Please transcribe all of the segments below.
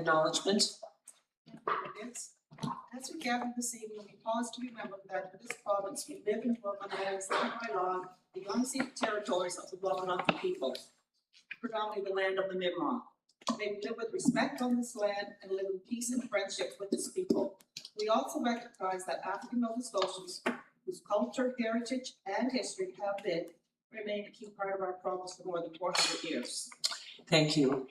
acknowledgement. As we gather this evening, we pause to remember that in this province we live and work on lands owned by law, the unceded territories of the Wabanaki people, predominantly the land of the Mi'kmaq. May we live with respect on this land and live in peace and friendship with this people. We also recognize that African Nova Scotians, whose culture, heritage, and history have been, remain a key part of our province for more than 400 years. Thank you.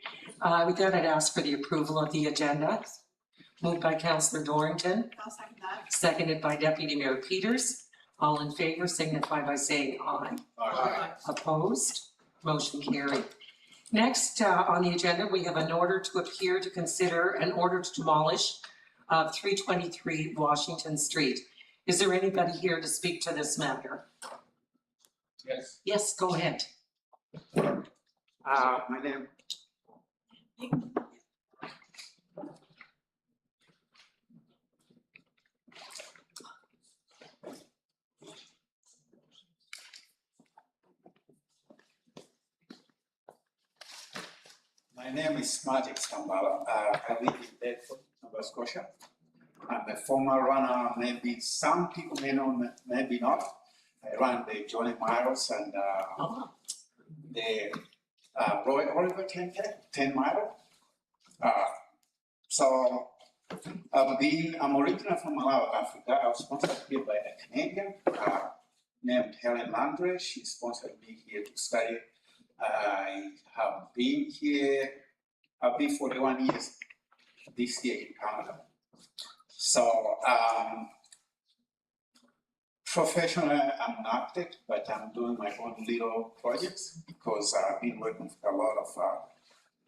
With that, I'd ask for the approval of the agenda. Moved by Councillor Dorrington. I'll second that. Seconded by Deputy Mayor Peters. All in favor signify by saying aye. Aye. Opposed? Motion carried. Next on the agenda, we have an order to appear to consider an order to demolish 323 Washington Street. Is there anybody here to speak to this matter? Yes. Yes, go ahead. My name. My name is Magic Sambala. I live in Bedford, Nova Scotia. I'm a former runner. Maybe some people may know, maybe not. I ran the Johnny Miles and the Roy Oliver 10 mile. So I'm originally from Malawi, Africa. I was sponsored here by a Canadian named Helen Landry. She sponsored me here to study. I have been here, I've been 41 years this year in Canada. So professionally, I'm an architect, but I'm doing my own little projects because I've been working with a lot of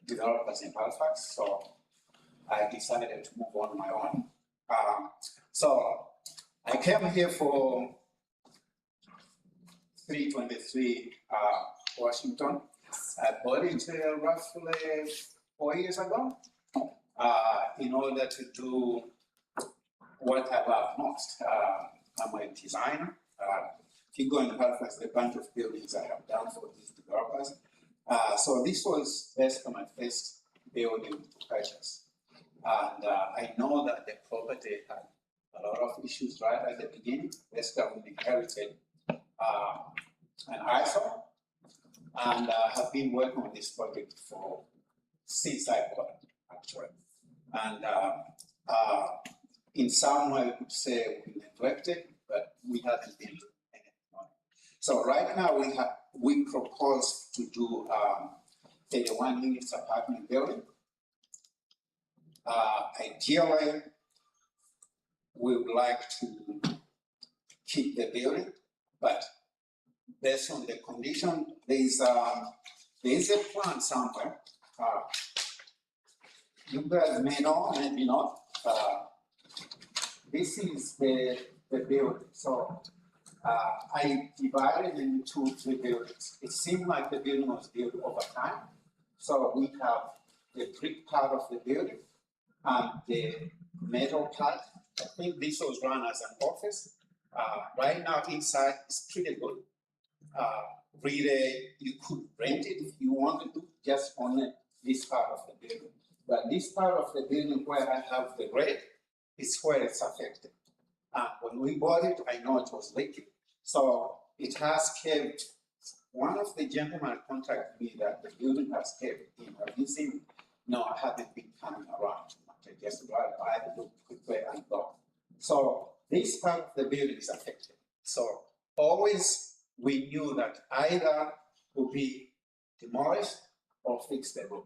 developers in Halifax. So I decided to move on my own. So I came here for 323 Washington. I bought it roughly 4 years ago in order to do what I love most. I'm a designer. If you go in Halifax, the bunch of buildings I have done for these developers. So this was basically my first building purchase. And I know that the property had a lot of issues right at the beginning. Basically, we inherited an eyesore. And have been working on this project since I bought it, actually. And in some way, we could say we neglected, but we haven't been doing anything. So right now, we propose to do 31 units apartment building. Ideally, we would like to keep the building, but based on the condition, there is a plan somewhere. You guys may know, maybe not. This is the building. So I divided into 3 buildings. It seemed like the building was built over time. So we have the brick part of the building and the metal part. I think this was run as an office. Right now inside is pretty good. Really, you could rent it if you wanted to, just on this part of the building. But this part of the building where I have the red is where it's affected. When we bought it, I know it was leaking. So it has caved. One of the gentlemen contacted me that the building has caved in. Have you seen? No, I haven't been coming around too much. I just drive by, look quickly and go. So this part of the building is affected. So always we knew that either would be demolished or fix the roof.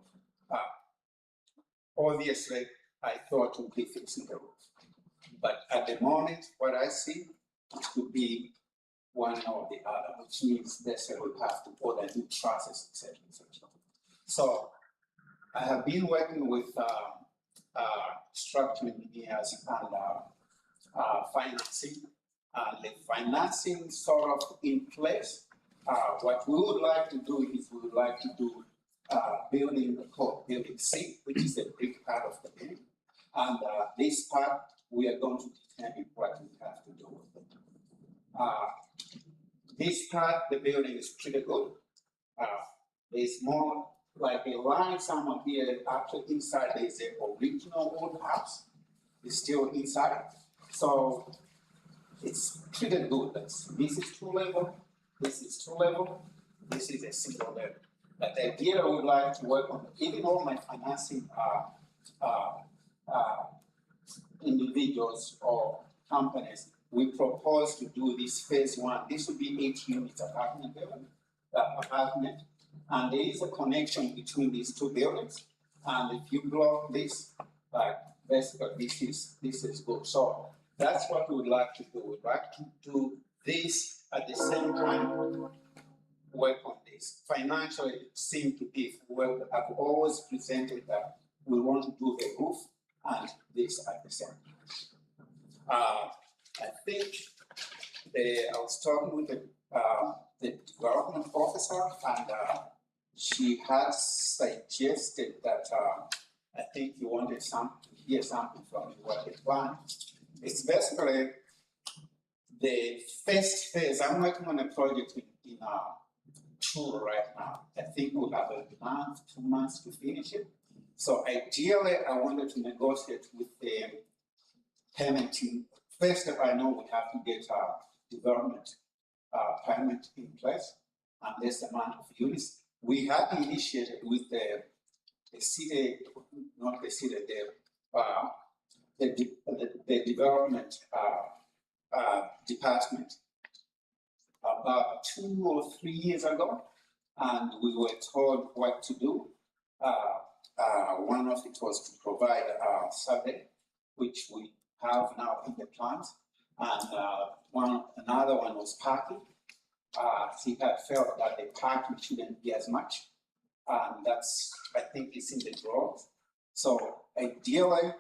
Obviously, I thought it would be fixing the roof. But at the moment, what I see, it could be one or the other, which means basically we have to order new trusses, etc., etc. So I have been working with structural engineers and financing. The financing sort of in place. What we would like to do is we would like to do building called Building C, which is the brick part of the building. And this part, we are going to determine what we have to do with it. This part, the building is pretty good. There's more like a line somewhere here, actually inside there is the original old house. It's still inside. So it's pretty good. This is 2 level, this is 2 level, this is a single level. But the idea I would like to work on, even all my financing individuals or companies, we propose to do this phase 1. This would be 8 units apartment building, apartment. And there is a connection between these 2 buildings. And if you block this, like basically this is good. So that's what we would like to do. We'd like to do this at the same time, work on this. Financially, it seemed to be well. I've always presented that we want to do the roof and this at the same time. I think I was talking with the development officer, and she has suggested that I think you wanted to hear something from you what they plan. It's basically the first phase. I'm working on a project in Truro right now. I think we'll have a month, 2 months to finish it. So ideally, I wanted to negotiate with the payment team. First of all, I know we have to get development permit in place and this amount of units. We have initiated with the city, not the city, the development department about 2 or 3 years ago, and we were told what to do. One of it was to provide a survey, which we have now in the plans, and another one was parking. He had felt that the parking shouldn't be as much, and that's, I think, it's in the drawers. So ideally,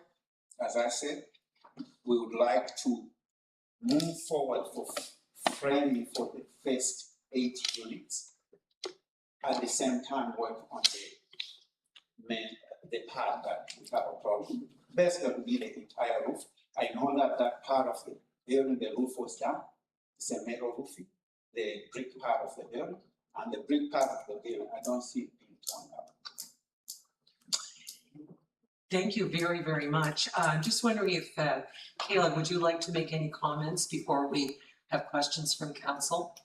as I said, we would like to move forward for framing for the first 8 units. At the same time, work on the part that we have a problem. Basically, would be the entire roof. I know that part of the building, the roof was done. It's a metal roofing, the brick part of the building, and the brick part of the building, I don't see it being torn up. Thank you very, very much. I'm just wondering if, Kayla, would you like to make any comments before we have questions from council?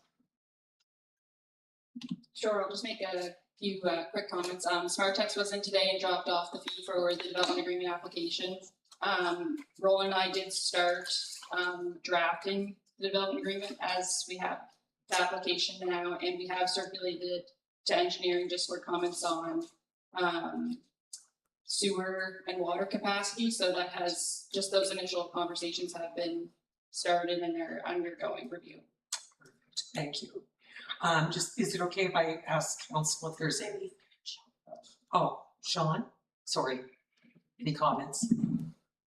Sure, I'll just make a few quick comments. SmartTex was in today and dropped off the fee for the development agreement application. Roland and I did start drafting the development agreement as we have the application now, and we have circulated to engineering just for comments on sewer and water capacity. So that has, just those initial conversations have been started and they're undergoing review. Perfect. Thank you. Is it okay if I ask council if there's any? Oh, Sean, sorry. Any comments?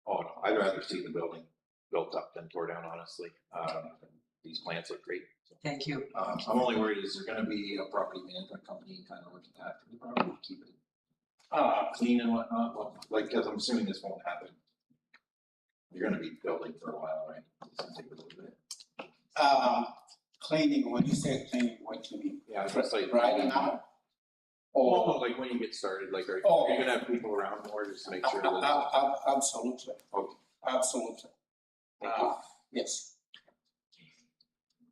Oh, no, I'd rather see the building built up than tore down, honestly. These plants look great. So. Thank you. I'm only worried, is there gonna be a property management company kind of looking after the property, keep it clean and whatnot? Well, like, cause I'm assuming this won't happen. You're gonna be building for a while, right? It's gonna take a little bit. Cleaning, when you say cleaning, what do you mean? Yeah, it's like Right now? Well, Or, like when you get started, like, are you Oh. gonna have people around more just to make sure that? absolutely, Okay, absolutely. thank you. Yes.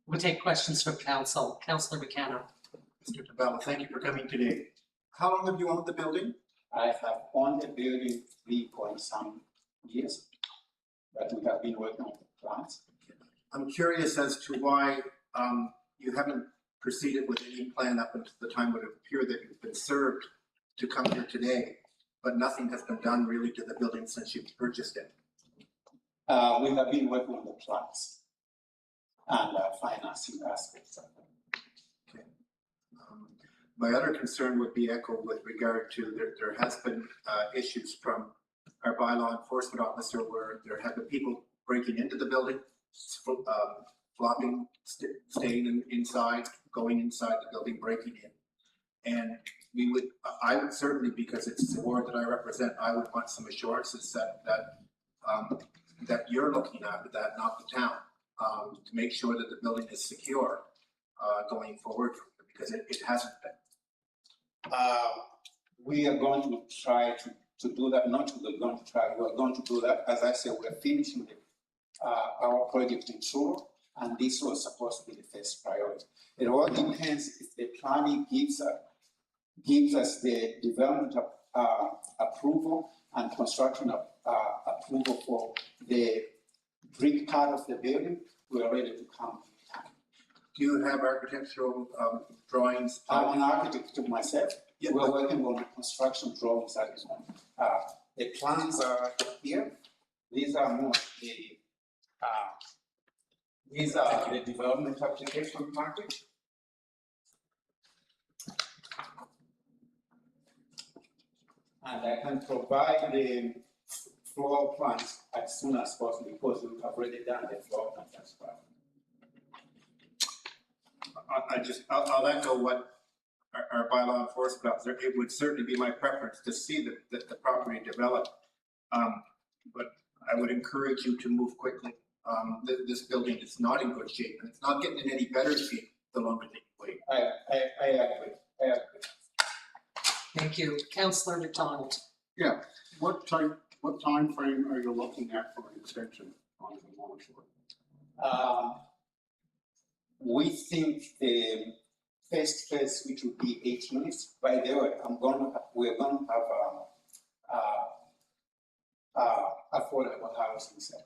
We'll take questions from council. Councillor McKenna. Mr. Tabella, thank you for coming today. How long have you owned the building? I have owned the building 3 point some years, but we have been working on the plans. I'm curious as to why you haven't proceeded with any plan up until the time would appear that you've been served to come here today, but nothing has been done really to the building since you've purchased it. We have been working on the plans and financing aspects of them. Okay. My other concern would be echoed with regard to there has been issues from our bylaw enforcement officer where there have been people breaking into the building, flopping, staying inside, going inside the building, breaking in. And I would certainly, because it's the ward that I represent, I would want some assurances that you're looking after that, not the town, to make sure that the building is secure going forward, because it hasn't been. we are going to try to do that, not we're going to try, we're going to do that. As I said, we're finishing our project in Truro, and this was supposed to be the first priority. It all depends if the planning gives us the development approval and construction approval for the brick part of the building, we are ready to come. Do you have architectural drawings? I'm an architect myself. Yeah, We're working on construction drawings at this moment. The plans are here. These are more these are the development application package. And I can provide the floor plans as soon as possible because we have already done the floor plans as well. I'll echo what our bylaw enforcement officer, it would certainly be my preference to see the property developed. But I would encourage you to move quickly. This building is not in good shape, and it's not getting in any better shape the longer that you wait. I agree. Thank you. Councillor McDonald. Yeah, what time frame are you looking at for an extension on the demolish order? We think the first phase, which would be 8 units. By the way, we're going to have affordable housing. So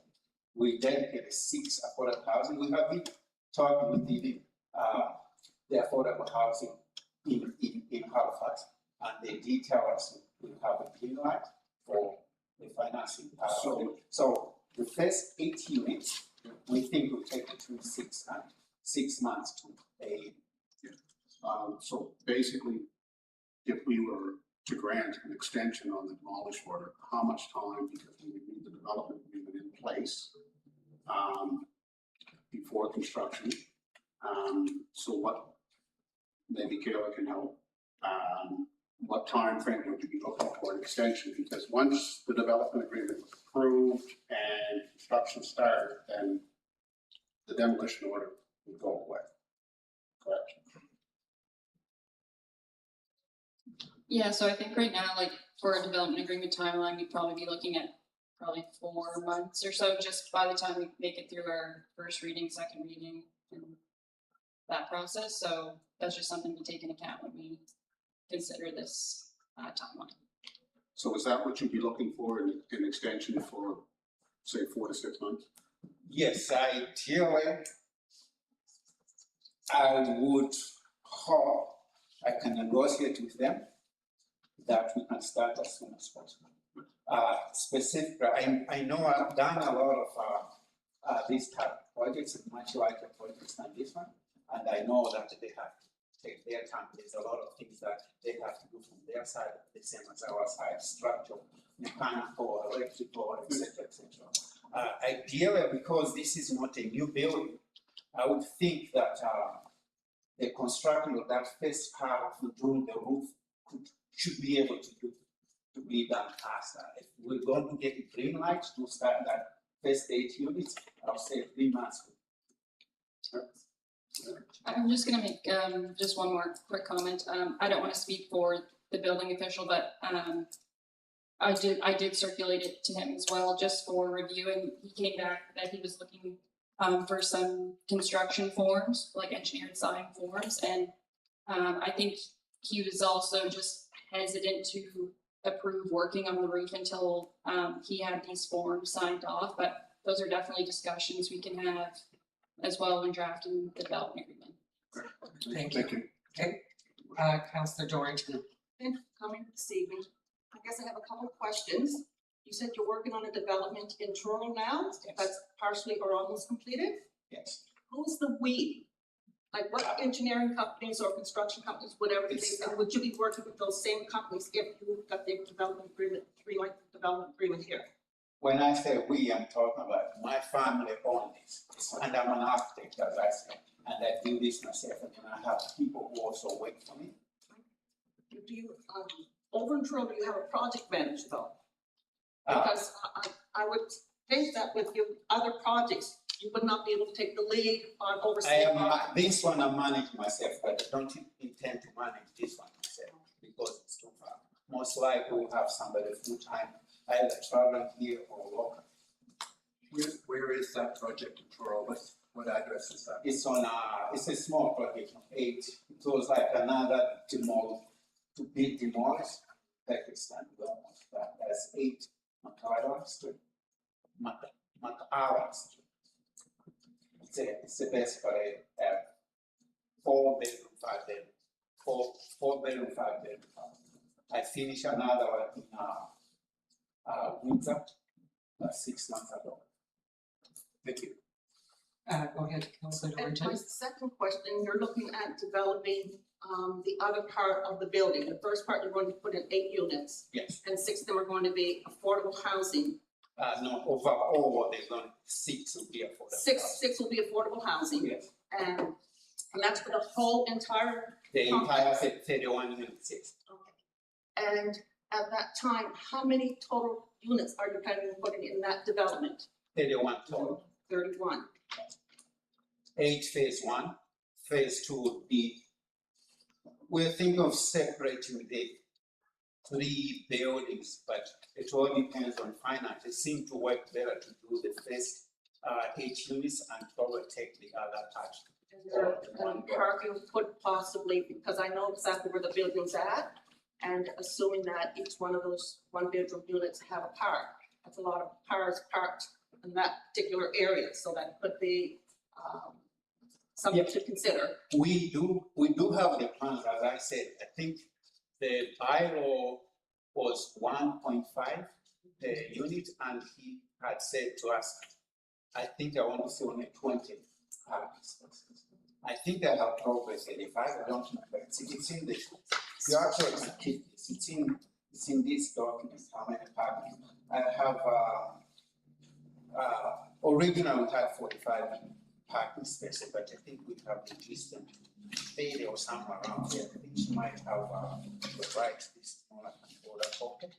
we dedicated 6 affordable housing. We have been talking with the affordable housing in Halifax, and they detail us we have a green light for the financing. So the first 8 units, we think will take between 6 months to a year. So basically, if we were to grant an extension on the demolish order, how much time, because we would need the development agreement in place before construction. So what, maybe Kayla can help, what time frame would you be looking for an extension? Because once the development agreement was approved and construction started, then the demolition order would go away. Correct? Yeah, so I think right now, like for a development agreement timeline, we'd probably be looking at 4 months or so, just by the time we make it through our first reading, second reading, and that process. So that's just something to take into account when we consider this timeline. So is that what you'd be looking for, an extension for, say, 4 to 6 months? Yes, ideally, I would hope I can negotiate with them that we can start as soon as possible. Specifically, I know I've done a lot of these type of projects, much larger projects than this one, and I know that they have to take their time. There's a lot of things that they have to do from their side, the same as our side, structural, mechanical, electrical, etc., etc. Ideally, because this is not a new building, I would think that the construction of that first part of doing the roof should be able to be done faster. If we're going to get a green light to start that first 8 units, I'll say 3 months. I'm just gonna make just one more quick comment. I don't want to speak for the building official, but I did circulate it to him as well, just for review, and he came back that he was looking for some construction forms, like engineered sign forms, and I think he was also just hesitant to approve working on the roof until he had these forms signed off, but those are definitely discussions we can have as well when drafting the development agreement. Thank you. Okay, Councillor Dorrington. Thank you for coming this evening. I guess I have a couple of questions. You said you're working on a development in Toronto now, that's partially or almost completed. Yes. Who's the we? Like what engineering companies or construction companies, whatever it is, and would you be working with those same companies if you got the development agreement, green-light development agreement here? When I say we, I'm talking about my family own this, and I'm an architect, as I said, and I do this myself, and then I have people who also work for me. Do you, over in Toronto, you have a project manager though? Uh, Because I would think that with your other projects, you would not be able to take the lead on I overseeing. am, this one I manage myself, but I don't intend to manage this one myself because it's too far. most likely we'll have somebody full-time, either traveling here or local. Where is that project in Toronto? What address is that? It's on, it's a small project on 8. It was like another to be demolished. That extent, that's 8 McArthur Street. McArthur Street. It's a best for a 4-bedroom, 5-bedroom, 4-bedroom, 5-bedroom. I finished another one in Windsor 6 months ago. Thank you. Go ahead, Councillor And Dorrington. my second question, you're looking at developing the other part of the building. The first part, you're going to put in 8 units, Yes. and 6 of them are going to be affordable housing. No, overall, there's only 6 will be affordable. Six will be affordable housing, Yes, and that's for the whole entire. the entire 31 unit 6. And at that time, how many total units are you planning on putting in that development? 31 total. 31. 8 phase 1, phase 2 would be, we're thinking of separating the 3 buildings, but it all depends on finance. It seemed to work better to do the first 8 units and probably take the other part. Is there parking put possibly, because I know exactly where the building's at, and assuming that each one of those 1-bedroom units have a park. That's a lot of cars parked in that particular area, so that could be something to consider. We do have the plans, as I said. I think the bylaw was 1.5 per unit, and he had said to us, I think I want to see only 20 parking spaces. I think I have probably 35, I don't know, but it's in the, you actually keep this, it's in this document, how many parking. I have, originally had 45 parking spaces, but I think we have reduced them to 30 or somewhere around there. I think she might have the right, this smaller order pocket.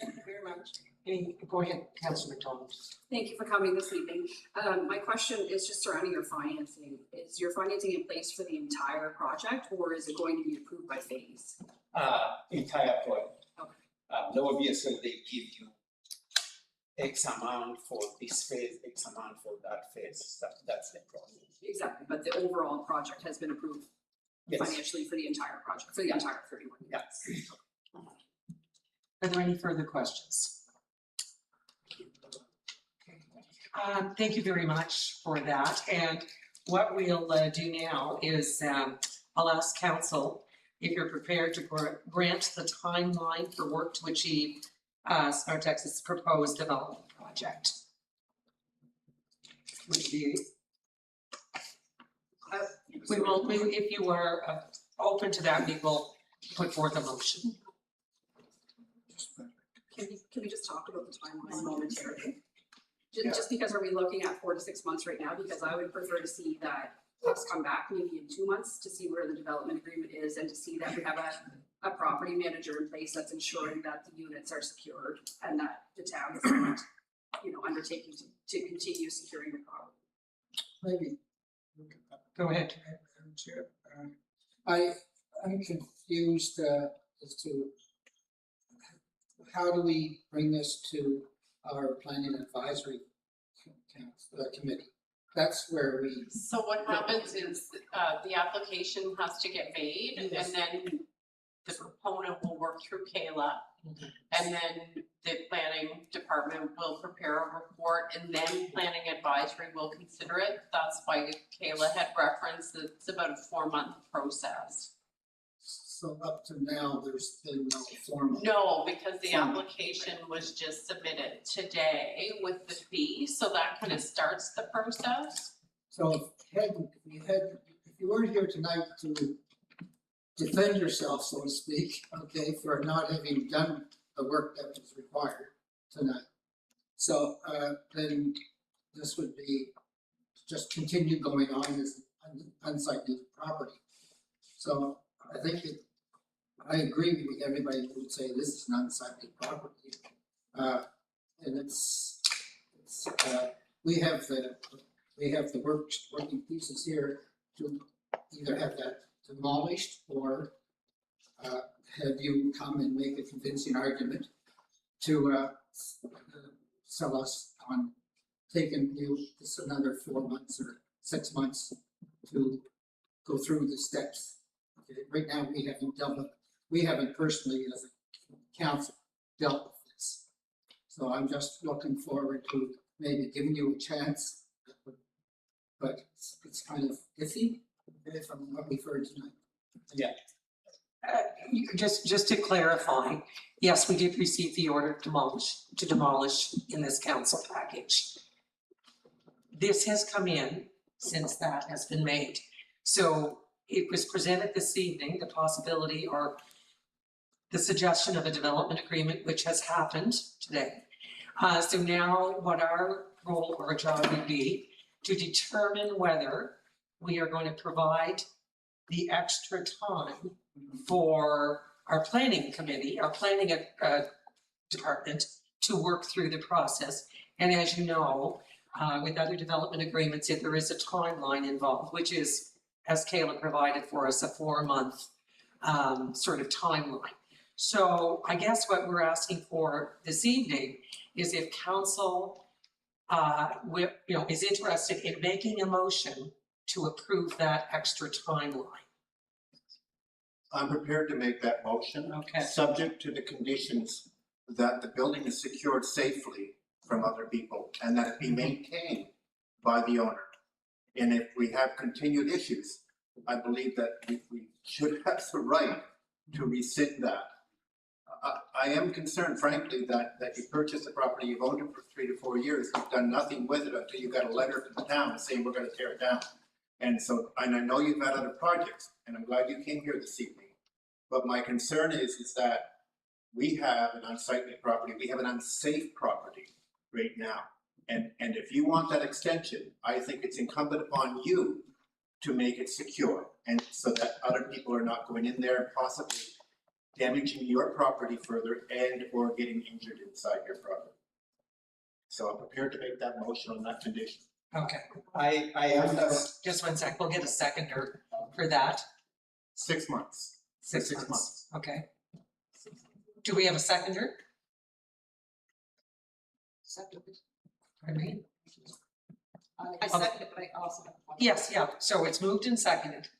Thank you very much. Go ahead, Councillor McDonald. Thank you for coming this evening. My question is just surrounding your financing. Is your financing in place for the entire project, or is it going to be approved by phase? Entire project. Okay. Obviously, they give you X amount for this phase, X amount for that phase. That's the process. Exactly, but the overall project has been approved Yes. financially for the entire project, for the entire 31 units. Yes. Are there any further questions? Thank you very much for that. And what we'll do now is I'll ask council if you're prepared to grant the timeline for work to achieve Smartex's proposed development project. Would you? If you are open to that, we will put forth a motion. Can we just talk about the timeline momentarily? Just because are we looking at 4 to 6 months right now? Because I would prefer to see that us come back maybe in 2 months to see where the development agreement is and to see that we have a property manager in place that's ensuring that the units are secured and that the town is not, undertaking to continue securing the property. Maybe. Go ahead. Madam Chair. I'm confused as to how do we bring this to our planning advisory committee? That's where we. So what happens is, the application has to get made, Yes. and then the proponent will work through Kayla. And then the planning department will prepare a report, and then planning advisory will consider it. That's why Kayla had referenced that it's about a 4-month process. So up to now, there's been no formal. No, because the application was just submitted today with the fee, so that kind of starts the process. So if you weren't here tonight to defend yourself, so to speak, okay, for not having done the work that was required tonight. So then this would be just continue going on as unsightly property. So I think I agree with everybody who would say this is an unsightly property. And we have the working pieces here to either have that demolished or have you come and make a convincing argument to sell us on taking you this another 4 months or 6 months to go through the steps. Okay, right now, we haven't personally as a council dealt with this. So I'm just looking forward to maybe giving you a chance. But it's kind of iffy, okay, from what we've heard tonight. Just to clarify, yes, we did receive the order to demolish in this council package. This has come in since that has been made. So it was presented this evening, the possibility or the suggestion of a development agreement, which has happened today. So now what our role or job would be to determine whether we are going to provide the extra time for our planning committee, our planning department to work through the process. And as you know, with other development agreements, if there is a timeline involved, which is, as Kayla provided for us, a 4-month sort of timeline. So I guess what we're asking for this evening is if council is interested in making a motion to approve that extra timeline. I'm prepared to make that motion. Okay. Subject to the conditions that the building is secured safely from other people and that it be maintained by the owner. And if we have continued issues, I believe that we should have the right to rescind that. I am concerned, frankly, that you purchased the property, you've owned it for 3 to 4 years, you've done nothing with it until you got a letter from the town saying we're going to tear it down. And I know you've had other projects, and I'm glad you came here this evening. But my concern is that we have an unsightly property, we have an unsafe property right now. And if you want that extension, I think it's incumbent upon you to make it secure, and so that other people are not going in there, possibly damaging your property further and or getting injured inside your property. So I'm prepared to make that motion on that condition. Okay, I understand. just 1 sec, we'll get a seconder for that. 6 months. 6 6 months, months. okay. Do we have a seconder? Pardon me? I second it, but I also have one. Yes, yeah, so it's moved and seconded.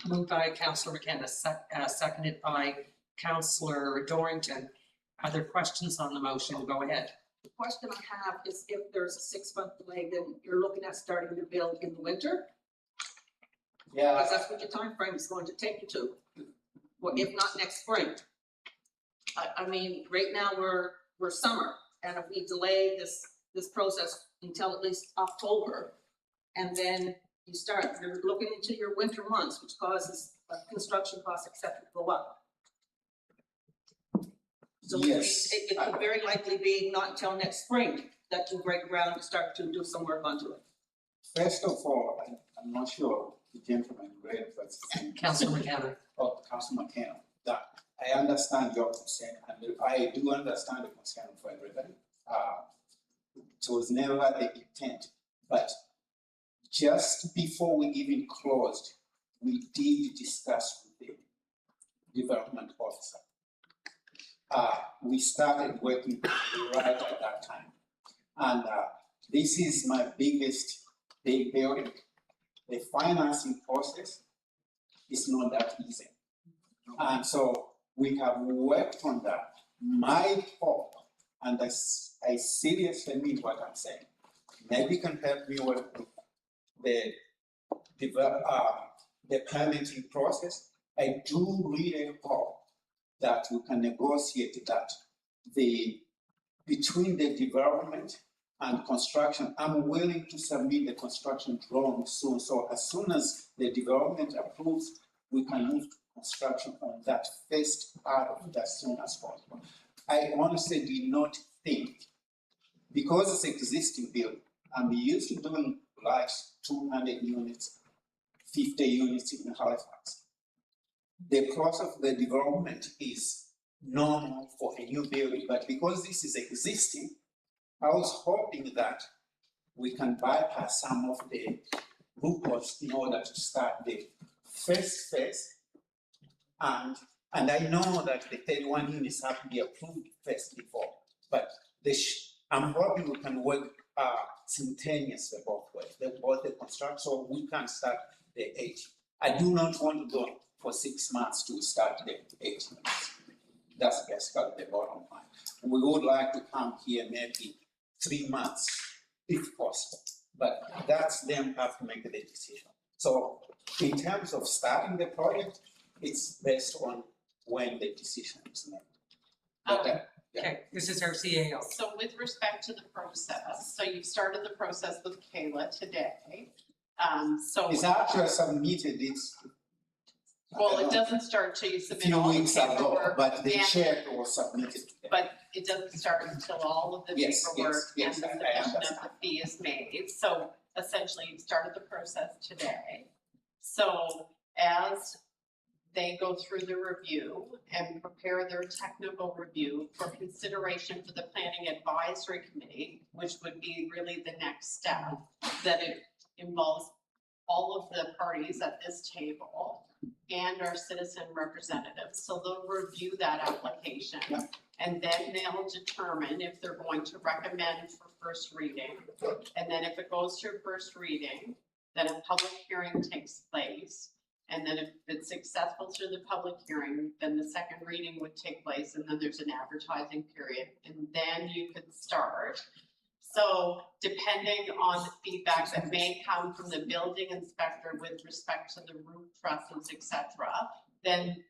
Moved by Councillor McKenna, seconded by Councillor Dorrington. Are there questions on the motion? Go ahead. The question I have is if there's a 6-month delay, then you're looking at starting to build in the winter? Yeah, Because that's what your time frame is going to take you to. Well, if not next spring. I mean, right now we're summer, and if we delay this process until at least October, and then you're looking into your winter months, which causes construction costs, et cetera, to go up. So Yes. it could very likely be not until next spring that you break ground and start to do some work onto it. first of all, I'm not sure the gentleman read first. Councillor McKenna. Oh, Councilor McKenna, that I understand your concern, and I do understand the concern for everybody. It was never the intent, but just before we even closed, we did discuss with the development officer. We started working right at that time. And this is my biggest big building. The financing process is not that easy. And so we have worked on that. My hope, and I seriously mean what I'm saying, maybe you can help me with the permitting process. I do really hope that we can negotiate that between the development and construction. I'm willing to submit the construction drawing soon. So as soon as the development approves, we can move to construction on that first part of it as soon as possible. I honestly did not think, because it's existing building, I'm used to doing like 200 units, 50 units in Halifax. The cost of the development is normal for a new building, but because this is existing, I was hoping that we can bypass some of the loopholes in order to start the first phase And I know that the 31 units have to be approved first before, but I'm hoping we can work simultaneously both ways, both the construction, so we can start the 80. I do not want to go for 6 months to start the 80 units. That's basically the bottom line. We would like to come here maybe 3 months if possible, but that's them have to make the decision. So in terms of starting the project, it's based on when the decision is made. But, yeah. Okay, this is our CAO. So with respect to the process, so you've started the process with Kayla today. So, It's actually submitted, it's. well, it doesn't start till you A submit few all the weeks ago, paperwork. but the and- check was submitted. But it doesn't start until all of the Yes, paperwork yes, and the yes, I submission of the fee is made. So essentially, you've started the process today. So as they go through the review and prepare their technical review for consideration for the Planning Advisory Committee, which would be really the next step, that it involves all of the parties at this table and our citizen representatives. So they'll review that application. Yeah. And then they'll determine if they're going to recommend for first reading. And then if it goes through first reading, then a public hearing takes place. And then if it's successful through the public hearing, then the second reading would take place, and then there's an advertising period, and then you could start. So depending on the feedback that may come from the building inspector with respect to the roof trusses, et cetera, then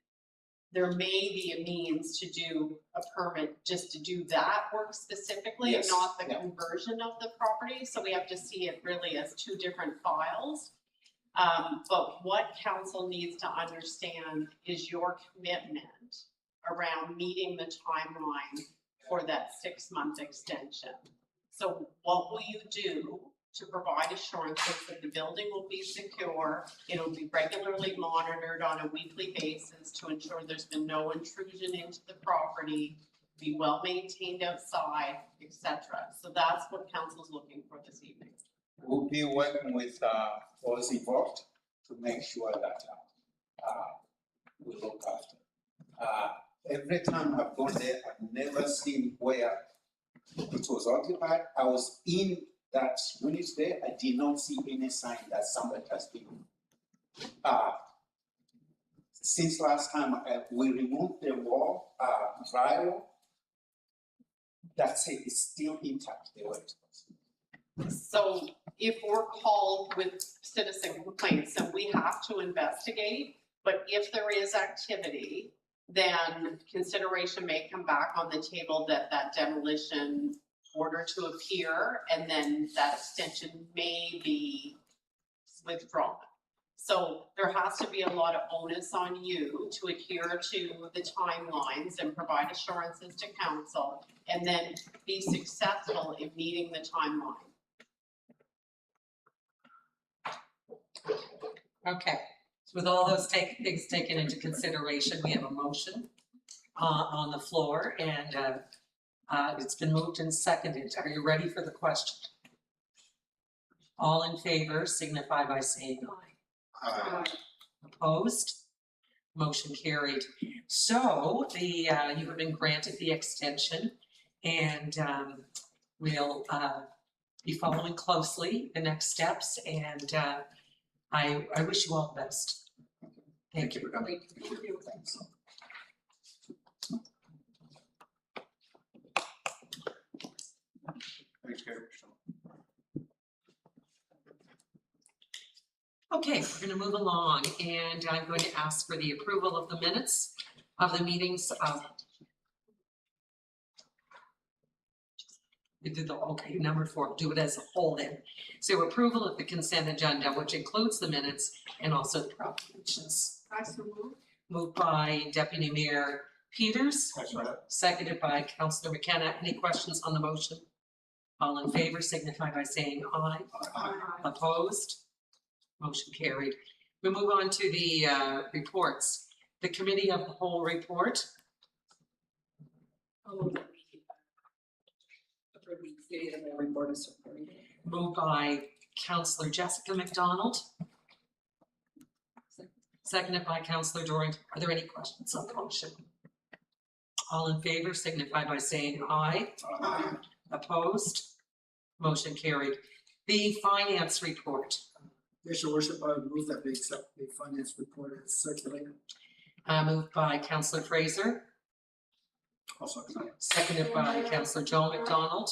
there may be a means to do a permit just to do that work specifically and Yes, not the yeah. conversion of the property. So we have to see it really as two different files. But what council needs to understand is your commitment around meeting the timeline for that 6-month extension. So what will you do to provide assurances that the building will be secure? It'll be regularly monitored on a weekly basis to ensure there's been no intrusion into the property, be well maintained outside, etc. So that's what council's looking for this evening. We'll be working with those involved to make sure that we look after. Every time I've gone there, I've never seen where it was occupied. I was in that unit there. I did not see any sign that somebody has been. Since last time we removed the wall, drywall, that's it. It's still intact the way it was. So if we're called with citizen complaints, then we have to investigate. But if there is activity, then consideration may come back on the table that demolition order to appear, and then that extension may be withdrawn. So there has to be a lot of onus on you to adhere to the timelines and provide assurances to council, and then be successful in meeting the timeline. Okay, so with all those things taken into consideration, we have a motion on the floor, and it's been moved and seconded. Are you ready for the question? All in favor signify by saying aye. Opposed? Motion carried. So you have been granted the extension, and we'll be following closely the next steps, and I wish you all the best. Thank you. for coming. Thanks, Gary. Okay, we're going to move along, and I'm going to ask for the approval of the minutes of the meetings of. We did okay, number 4, do it as a whole then. So approval of the consent agenda, which includes the minutes and also the proclamations. I so move. Moved by Deputy Mayor Peters, seconded by Councillor McKenna. Any questions on the motion? All in favor signify by saying aye. Opposed? Motion carried. We move on to the reports. The Committee of the Whole report. I'll move that we approve the committee of the report is supported. Moved by Councillor Jessica McDonald. seconded by Councillor Dorrington. Are there any questions on the motion? All in favor signify by saying aye. Aye. Opposed? Motion carried. The finance report, Yes, your worship, I would move that we accept the finance report as circulated. moved by Councillor Fraser, I'll second that. seconded by Councillor Joe McDonald.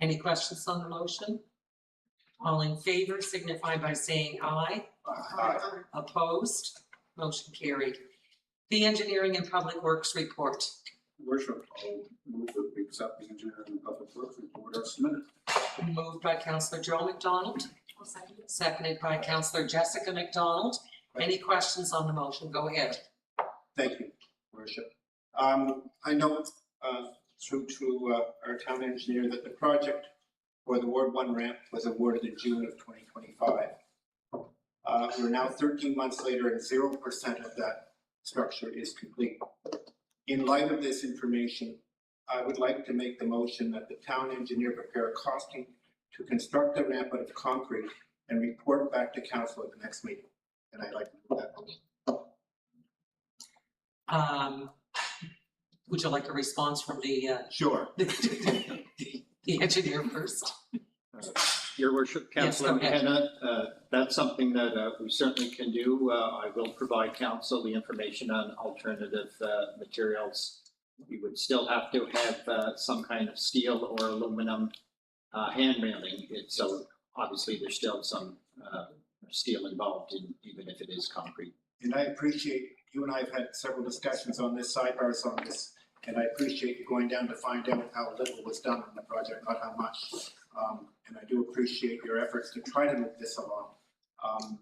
Any questions on the motion? All in favor signify by saying aye. Opposed? Motion carried. The engineering and public works report, Worship, I'll move that we accept the engineering and public works report as submitted. moved by Councillor Joe McDonald, seconded by Councillor Jessica McDonald. Any questions on the motion? Go ahead. Thank you, worship. I know, through to, our town engineer that the project for the Ward 1 ramp was awarded in June of 2025. We're now 13 months later and 0% of that structure is complete. In light of this information, I would like to make the motion that the town engineer prepare a costing to construct the ramp out of concrete and report back to council at the next meeting. And I'd like to do that motion. Would you like a response from the, Sure. the engineer first? Your worship, Yes, Councillor go ahead. McKenna, that's something that we certainly can do. I will provide council the information on alternative materials. We would still have to have some kind of steel or aluminum hand railing. So obviously there's still some steel involved in, even if it is concrete. And I appreciate, you and I have had several discussions on this, sidebars on this, and I appreciate you going down to find out how little was done on the project, not how much. And I do appreciate your efforts to try to move this along.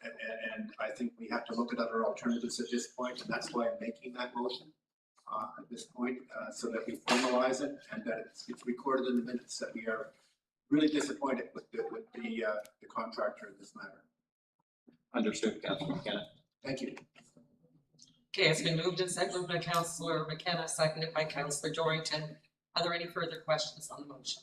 And I think we have to look at other alternatives at this point, and that's why I'm making that motion at this point, so that we formalize it and that it's recorded in the minutes that we are really disappointed with the contractor in this matter. Understood, Councillor McKenna. Thank you. Okay, it's been moved and seconded by Councillor McKenna, seconded by Councillor Dorrington. Are there any further questions on the motion?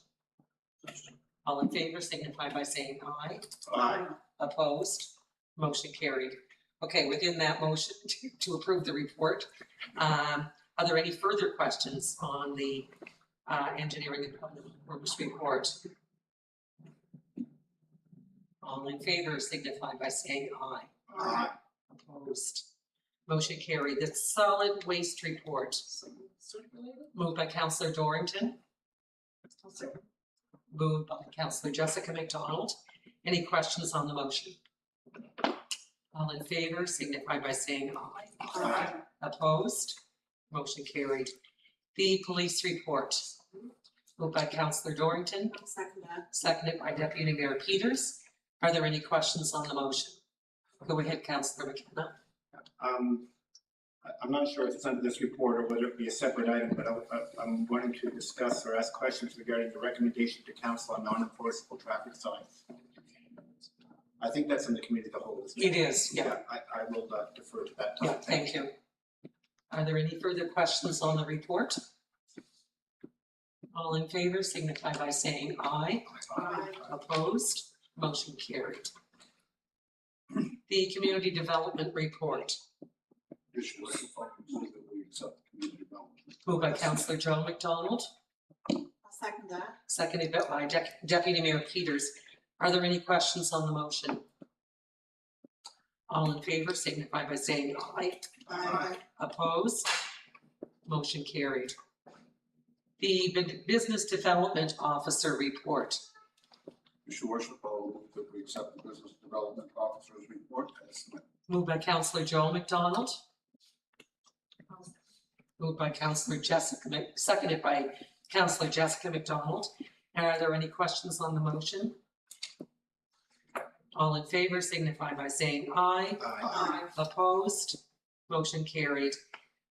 All in favor signify by saying aye. Aye. Opposed? Motion carried. Okay, within that motion to approve the report, are there any further questions on the engineering and public works report? All in favor signify by saying aye. Aye. Opposed? Motion carried. The solid waste report, moved by Councillor Dorrington. Moved by Councillor Jessica McDonald. Any questions on the motion? All in favor signify by saying aye. Aye. Opposed? Motion carried. The police report, moved by Councillor Dorrington, Second that. seconded by Deputy Mayor Peters. Are there any questions on the motion? Go ahead, Councillor McKenna. I'm not sure if it's under this report or whether it be a separate item, but I'm wanting to discuss or ask questions regarding the recommendation to council on non-enforceable traffic signs. I think that's in the committee of the whole, isn't it? It is, yeah. I will defer to that Yeah, time. thank you. Are there any further questions on the report? All in favor signify by saying aye. Aye. Opposed? Motion carried. The community development report, Issue of move that we accept the community development. moved by Councillor Joe McDonald, I'll second that. seconded by Deputy Mayor Peters. Are there any questions on the motion? All in favor signify by saying aye. Aye. Opposed? Motion carried. The business development officer report, Your worship, I'll move that we accept the business development officer's report as submitted. moved by Councillor Joe McDonald. Moved by Councillor Jessica, seconded by Councillor Jessica McDonald. Are there any questions on the motion? All in favor signify by saying aye. Aye. Opposed? Motion carried.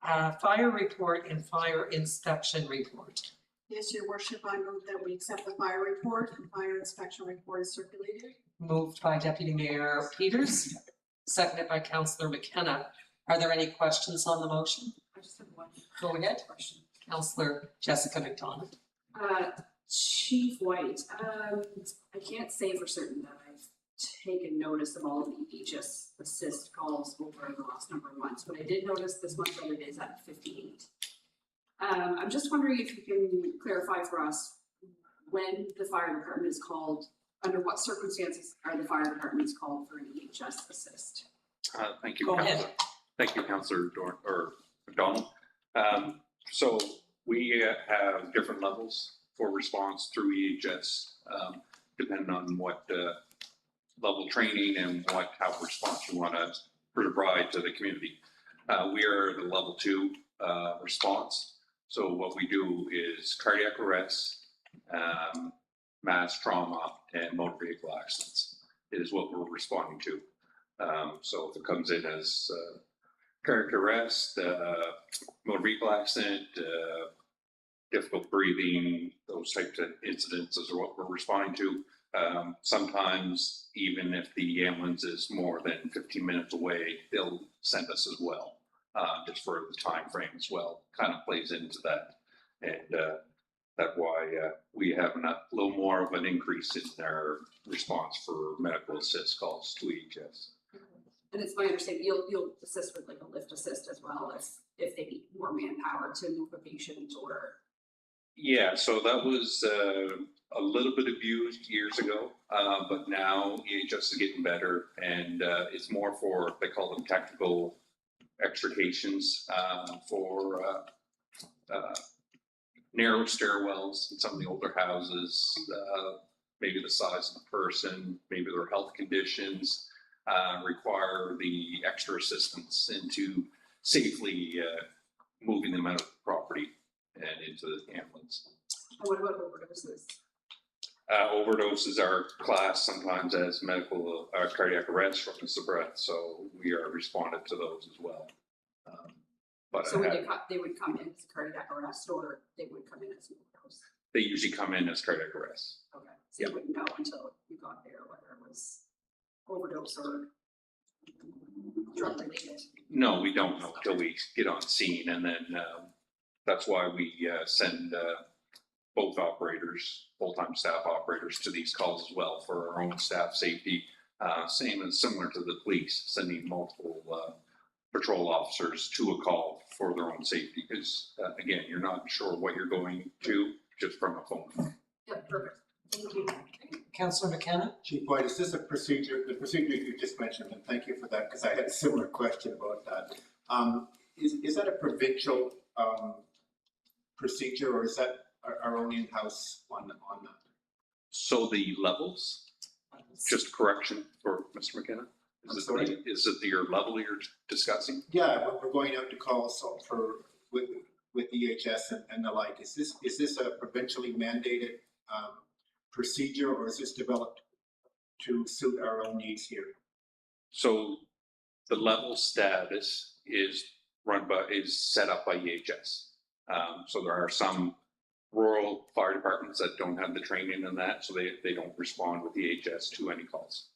Fire report and fire inspection report. Yes, your worship, I move that we accept the fire report and fire inspection report is circulated. Moved by Deputy Mayor Peters, seconded by Councillor McKenna. Are there any questions on the motion? I just have one Go ahead, question. Councillor Jessica McDonald. Chief White, I can't say for certain that I've taken notice of all of the EHS assist calls over the last number of months, but I did notice this month's other days at 58. I'm just wondering if you can clarify for us when the fire department is called, under what circumstances are the fire departments called for an EHS assist? Thank you, Go ahead. Councillor. Thank you, Councillor McDonald. So we have different levels for response through EHS, depending on what level training and what type of response you want to provide to the community. We are the level 2 response. So what we do is cardiac arrest, mass trauma, and motor vehicle accidents is what we're responding to. So if it comes in as cardiac arrest, motor vehicle accident, difficult breathing, those types of incidences are what we're responding to. Sometimes even if the ambulance is more than 15 minutes away, they'll send us as well, just for the time frame as well. Kind of plays into that, and that's why we have a little more of an increase in our response for medical assist calls to EHS. And it's my understanding you'll assist with like a lift assist as well if they need more manpower to move a patient or. Yeah, so that was a little bit abused years ago, but now EHS is getting better, and it's more for, they call them technical extrications for narrow stairwells in some of the older houses, maybe the size of the person, maybe their health conditions require the extra assistance into safely moving them out of the property and into the ambulance. And what about overdoses? Overdoses are classed sometimes as medical cardiac arrest, shortness of breath, so we are responded to those as well. But So when they would come in as cardiac arrest or they would come in as an overdose? they usually come in as cardiac arrest. Okay, so you wouldn't know until you got there whether it was overdose or drug related? No, we don't know until we get on scene, and then that's why we send both operators, full-time staff operators, to these calls as well for our own staff safety. Same and similar to the police, sending multiple patrol officers to a call for their own safety, because again, you're not sure what you're going to just from a phone call. Yeah, perfect. Thank you. Councillor McKenna? Chief White, is this a procedure, the procedure you just mentioned, and thank you for that, because I had a similar question about that. Is that a provincial procedure, or is that our own in-house on that? So the levels, just a correction for Mr. McKenna. Is it your level you're discussing? Yeah, we're going out to calls with EHS and the like. Is this a provincially mandated procedure, or is this developed to suit our own needs here? So the level status is set up by EHS. So there are some rural fire departments that don't have the training in that, so they don't respond with EHS to any calls.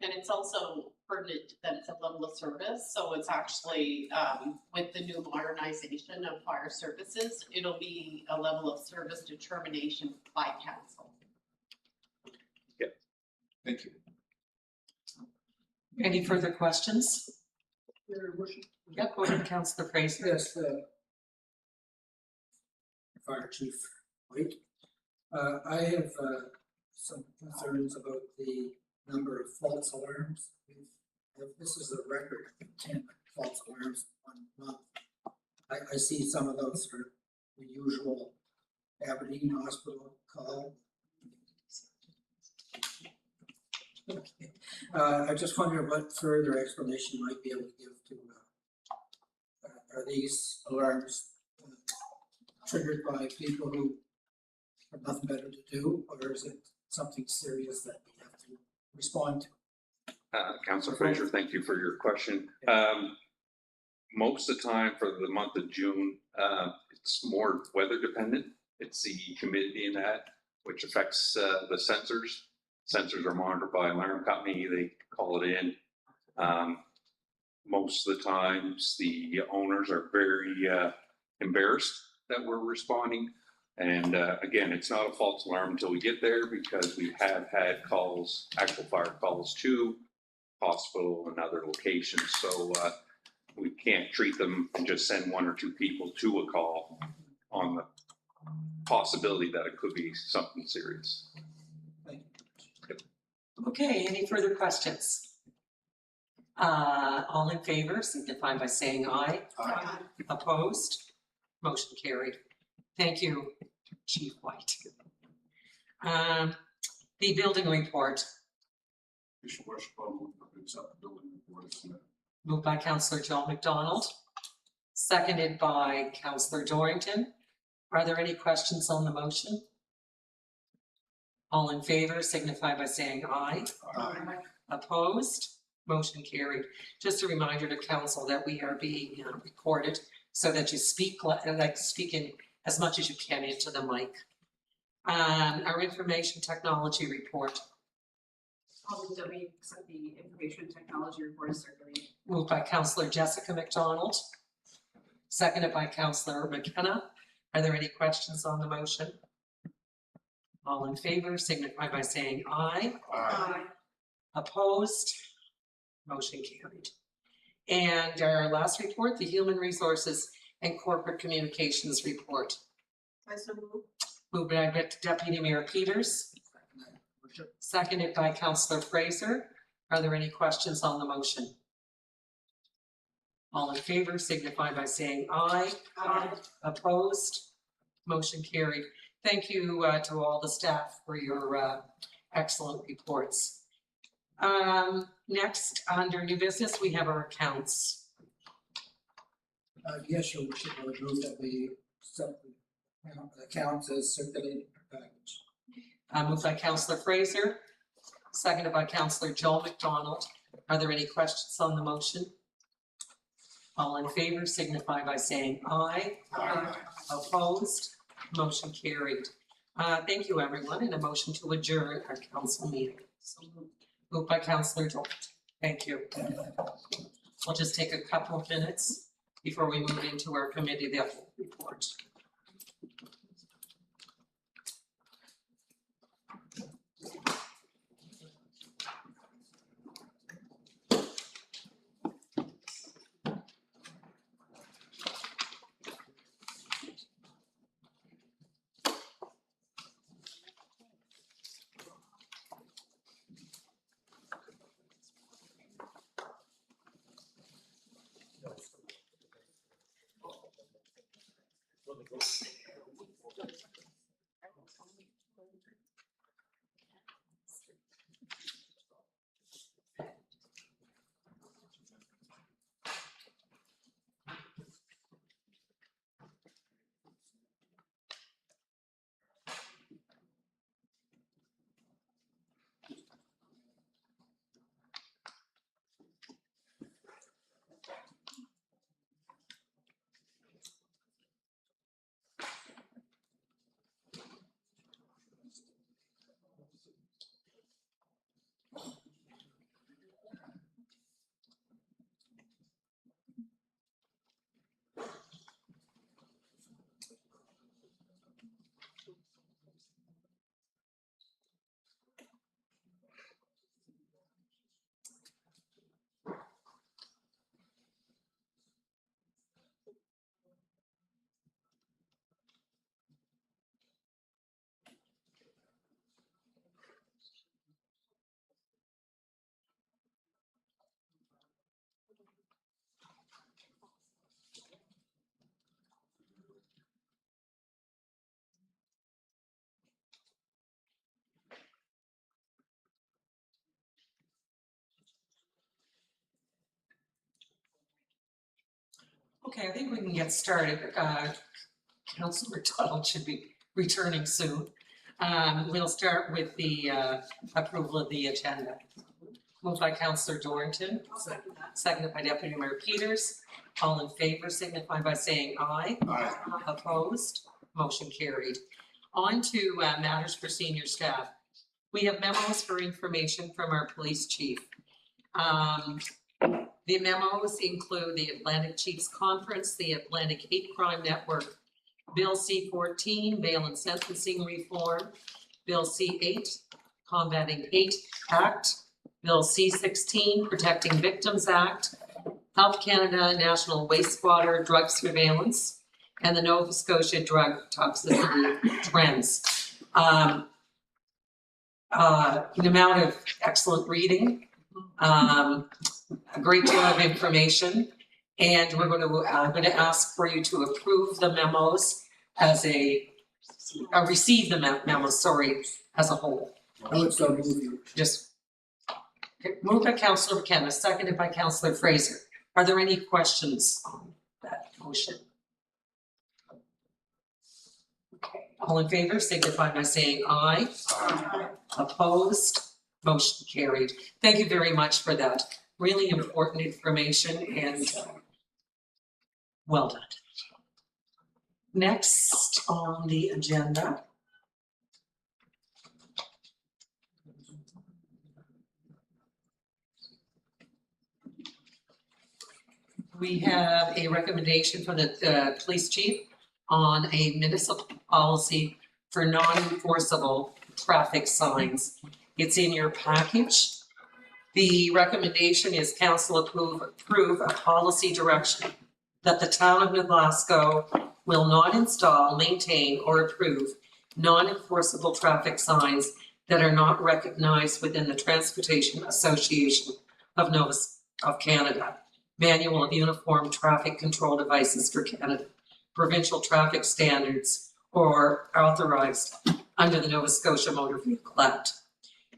And it's also pertinent that it's a level of service, so it's actually, with the new modernization of fire services, it'll be a level of service determination by council. Thank you. Any further questions? Yep, go ahead, Councillor Fraser. Yes, Fire Chief White. I have some concerns about the number of false alarms. This is a record of 10 false alarms in 1 month. I see some of those for the usual Aberdeen Hospital call. Okay. I just wonder what further explanation you might be able to give to, are these alarms triggered by people who have nothing better to do, or is it something serious that we have to respond to? Councillor Fraser, thank you for your question. Most of the time for the month of June, it's more weather dependent. It's the humidity in that, which affects the sensors. Sensors are monitored by alarm company. They call it in. Most of the times the owners are very embarrassed that we're responding, And again, it's not a false alarm until we get there because we have had calls, actual fire calls to hospital and other locations. So we can't treat them and just send one or two people to a call on the possibility that it could be something serious. Okay, any further questions? All in favor, signify by saying aye. Aye. Opposed? Motion carried. Thank you, Chief White. The building report, Your worship, I'll move to accept the building report. moved by Councillor Joe McDonald, seconded by Councillor Dorrington. Are there any questions on the motion? All in favor, signify by saying aye. Aye. Opposed? Motion carried. Just a reminder to council that we are being recorded so that you speak in as much as you can into the mic. Our information technology report, I'll move that we accept the information technology report as circulated. moved by Councillor Jessica McDonald, seconded by Councillor McKenna. Are there any questions on the motion? All in favor, signify by saying aye. Aye. Opposed? Motion carried. And our last report, the Human Resources and Corporate Communications Report, I so move. moved by Deputy Mayor Peters, seconded by Councillor Fraser. Are there any questions on the motion? All in favor, signify by saying aye. Aye. Opposed? Motion carried. Thank you to all the staff for your excellent reports. Next, under new business, we have our accounts. Yes, your worship, I would move that we accept the accounts as circulated in our package. Moved by Councillor Fraser, seconded by Councillor Joel McDonald. Are there any questions on the motion? All in favor, signify by saying aye. Aye. Opposed? Motion carried. Thank you, everyone, and a motion to adjourn our council meeting. Moved by Councillor Joel. Thank you. We'll just take a couple of minutes before we move into our committee of the whole report. Okay, I think we can get started. Councillor Tuttle should be returning soon. We'll start with the approval of the agenda. Moved by Councillor Dorrington, I'll second that. seconded by Deputy Mayor Peters. All in favor, signify by saying aye. Aye. Opposed? Motion carried. On to matters for senior staff. We have memos for information from our police chief. The memos include the Atlantic Chiefs Conference, the Atlantic Hate Crime Network, Bill C-14, Bail and Sentencing Reform. Bill C-8, Combating Hate Act. Bill C-16, Protecting Victims Act. Health Canada National Wastewater Drug Surveillance, and the Nova Scotia Drug Toxicity Trends. An amount of excellent reading, a great deal of information, and I'm going to ask for you to approve the memos as receive the memos, sorry, as a whole. I would so move you. Just moved by Councillor McKenna, seconded by Councillor Fraser. Are there any questions on that motion? Okay, all in favor, signify by saying aye. Aye. Opposed, motion carried. Thank you very much for that. Really important information and well done. Next on the agenda. We have a recommendation from the police chief on a municipal policy for non-enforceable traffic signs. It's in your package. The recommendation is council approve a policy direction that the town of New Glasgow will not install, maintain, or approve non-enforceable traffic signs that are not recognized within the Transportation Association of Canada Manual of Uniform Traffic Control Devices for Canada, provincial traffic standards, or authorized under the Nova Scotia Motor Vehicle Act.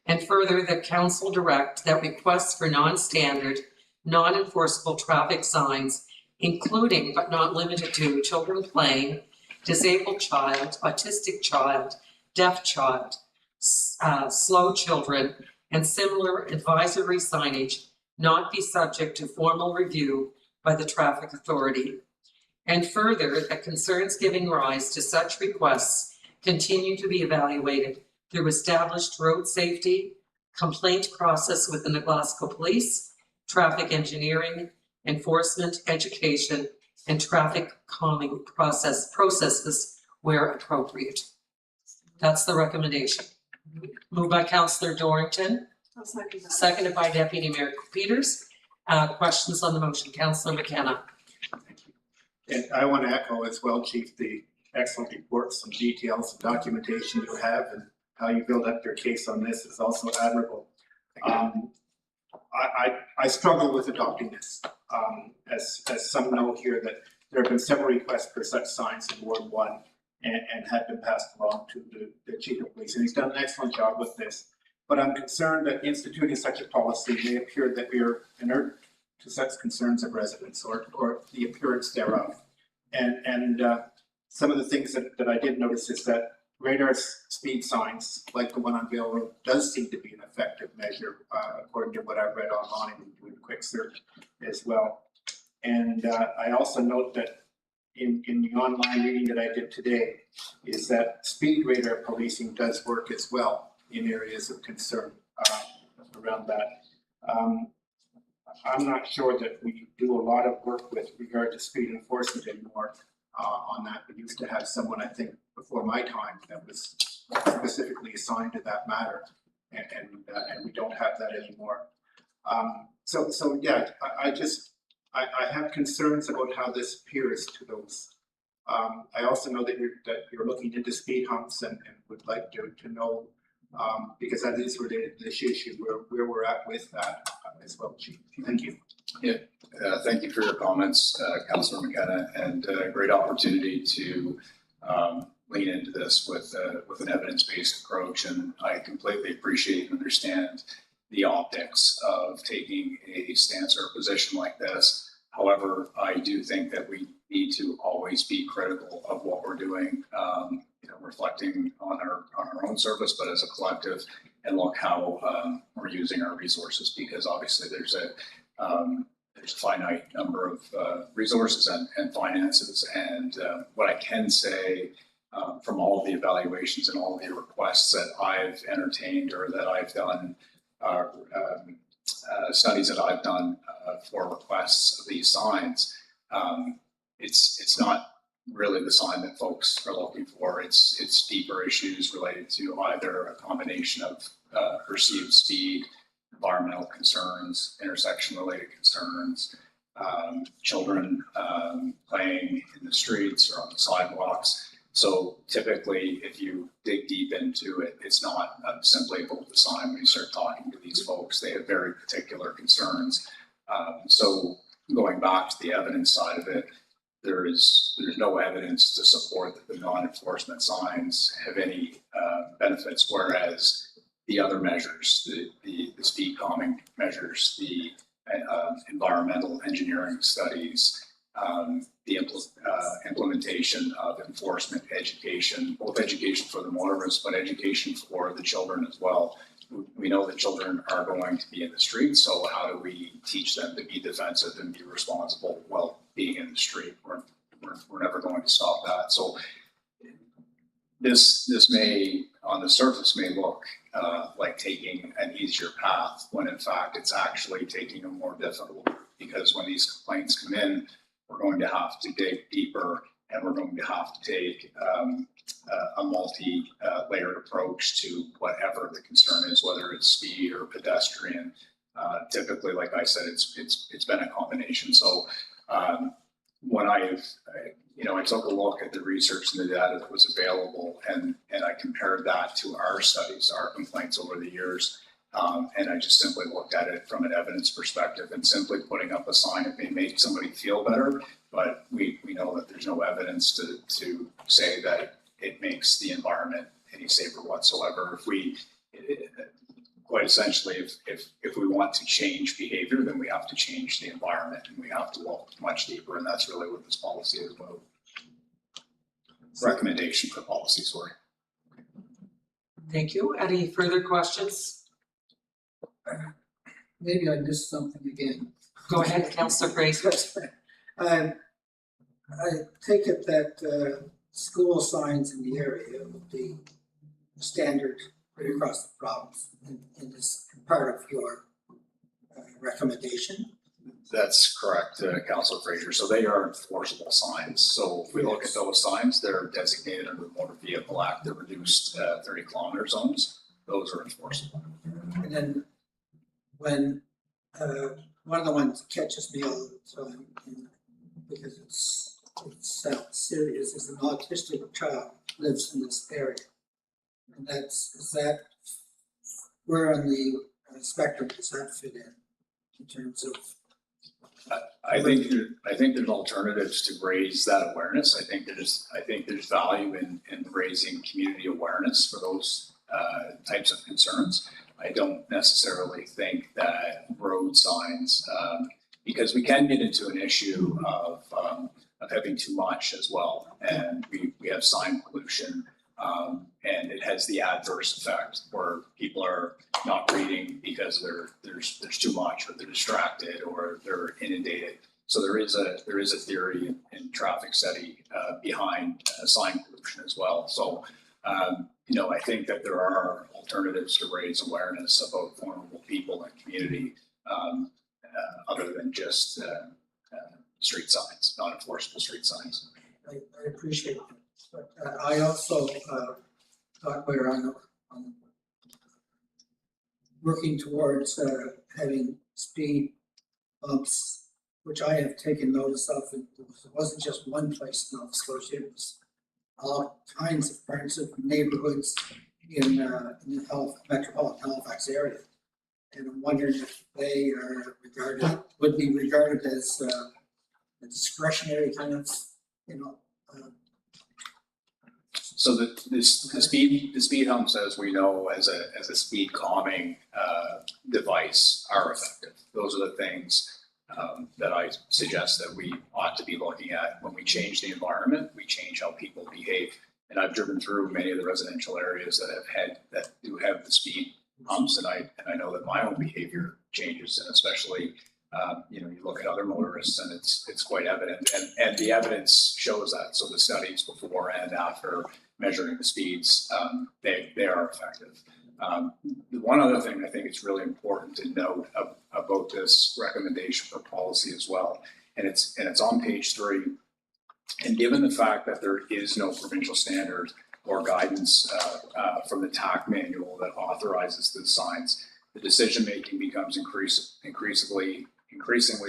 And further, the council direct that requests for non-standard, non-enforceable traffic signs, including but not limited to children playing, disabled child, autistic child, deaf child, slow children, and similar advisory signage not be subject to formal review by the traffic authority. And further, that concerns giving rise to such requests continue to be evaluated through established road safety, complaint process within the Glasgow Police, traffic engineering, enforcement, education, and traffic calming processes where appropriate. That's the recommendation. Moved by Councillor Dorrington, I'll second that. seconded by Deputy Mayor Peters. Questions on the motion, Councillor McKenna. And I want to echo as well, Chief, the excellent reports and details and documentation you have and how you build up your case on this is also admirable. I struggle with adopting this. As some know here that there have been several requests for such signs in Ward 1 and had been passed along to the Chief of Police, and he's done an excellent job with this. But I'm concerned that instituting such a policy may appear that we are inert to such concerns of residents or the appearance thereof. And some of the things that I did notice is that radar speed signs, like the one on Vale Road, does seem to be an effective measure, according to what I've read online and doing a quick search as well. And I also note that in the online reading that I did today is that speed radar policing does work as well in areas of concern around that. I'm not sure that we do a lot of work with regard to speed enforcement anymore on that. We used to have someone, I think, before my time that was specifically assigned to that matter, and we don't have that anymore. So yeah, I have concerns about how this appears to those. I also know that you're looking into speed humps and would like to know, because that is related to this issue, where we're at with that as well, Chief. Thank you. Yeah, thank you for your comments, Councillor McKenna, and great opportunity to lean into this with an evidence-based approach. And I completely appreciate and understand the optics of taking a stance or a position like this. However, I do think that we need to always be critical of what we're doing, reflecting on our own service, but as a collective, and look how we're using our resources, because obviously there's a finite number of resources and finances. And what I can say from all of the evaluations and all of the requests that I've entertained or that I've done, studies that I've done for requests of these signs, it's not really the sign that folks are looking for. It's deeper issues related to either a combination of perceived speed, environmental concerns, intersection-related concerns, children playing in the streets or on the sidewalks. So typically, if you dig deep into it, it's not simply about the sign. When you start talking to these folks, they have very particular concerns. So going back to the evidence side of it, there's no evidence to support that the non-enforcement signs have any benefits, whereas the other measures, the speed calming measures, the environmental engineering studies, the implementation of enforcement education, both education for the motorists, but education for the children as well. We know that children are going to be in the streets, so how do we teach them to be defensive and be responsible while being in the street? We're never going to stop that. So this may, on the surface, may look like taking an easier path, when in fact it's actually taking a more difficult route, because when these complaints come in, we're going to have to dig deeper, and we're going to have to take a multi-layered approach to whatever the concern is, whether it's speed or pedestrian. Typically, like I said, it's been a combination. So when I took a look at the research and the data that was available, and I compared that to our studies, our complaints over the years, and I just simply looked at it from an evidence perspective, and simply putting up a sign, it may make somebody feel better, but we know that there's no evidence to say that it makes the environment any safer whatsoever. Quite essentially, if we want to change behavior, then we have to change the environment, and we have to look much deeper, and that's really what this policy is about. Recommendation for policy, sorry. Thank you. Any further questions? Maybe I missed something again. Go ahead, Councillor Fraser. I take it that school signs in the area would be standard right across the province in this part of your recommendation. That's correct, Councillor Fraser. So they are enforceable signs. So if we look at those signs, they're designated under the Motor Vehicle Act. They're reduced 30-kilometer zones. Those are enforceable. And then when one of the ones that catches me all the time, because it sounds serious, is an autistic child lives in this area. And is that where on the spectrum does that fit in terms of? I think there's alternatives to raise that awareness. I think there's value in raising community awareness for those types of concerns. I don't necessarily think that road signs, because we can get into an issue of having too much as well, and we have sign pollution, and it has the adverse effect where people are not reading because there's too much, or they're distracted, or they're inundated. So there is a theory in traffic study behind sign pollution as well. So I think that there are alternatives to raise awareness about vulnerable people and community, other than just street signs, non-enforceable street signs. I appreciate that. But I also thought we were on working towards having speed bumps, which I have taken notice of. It wasn't just one place in Nova Scotia, it was all kinds of parts of neighborhoods in the metropolitan Halifax area. And I'm wondering if they are would be regarded as a discretionary kind of, So the speed humps, as we know, as a speed calming device, are effective. Those are the things that I suggest that we ought to be looking at. When we change the environment, we change how people behave. And I've driven through many of the residential areas that do have the speed humps, and I know that my own behavior changes, and especially you look at other motorists, and it's quite evident, and the evidence shows that. So the studies before and after measuring the speeds, they are effective. The one other thing I think it's really important to note about this recommendation for policy as well, and it's on page 3, And given the fact that there is no provincial standard or guidance from the TAC manual that authorizes the signs, the decision-making becomes increasingly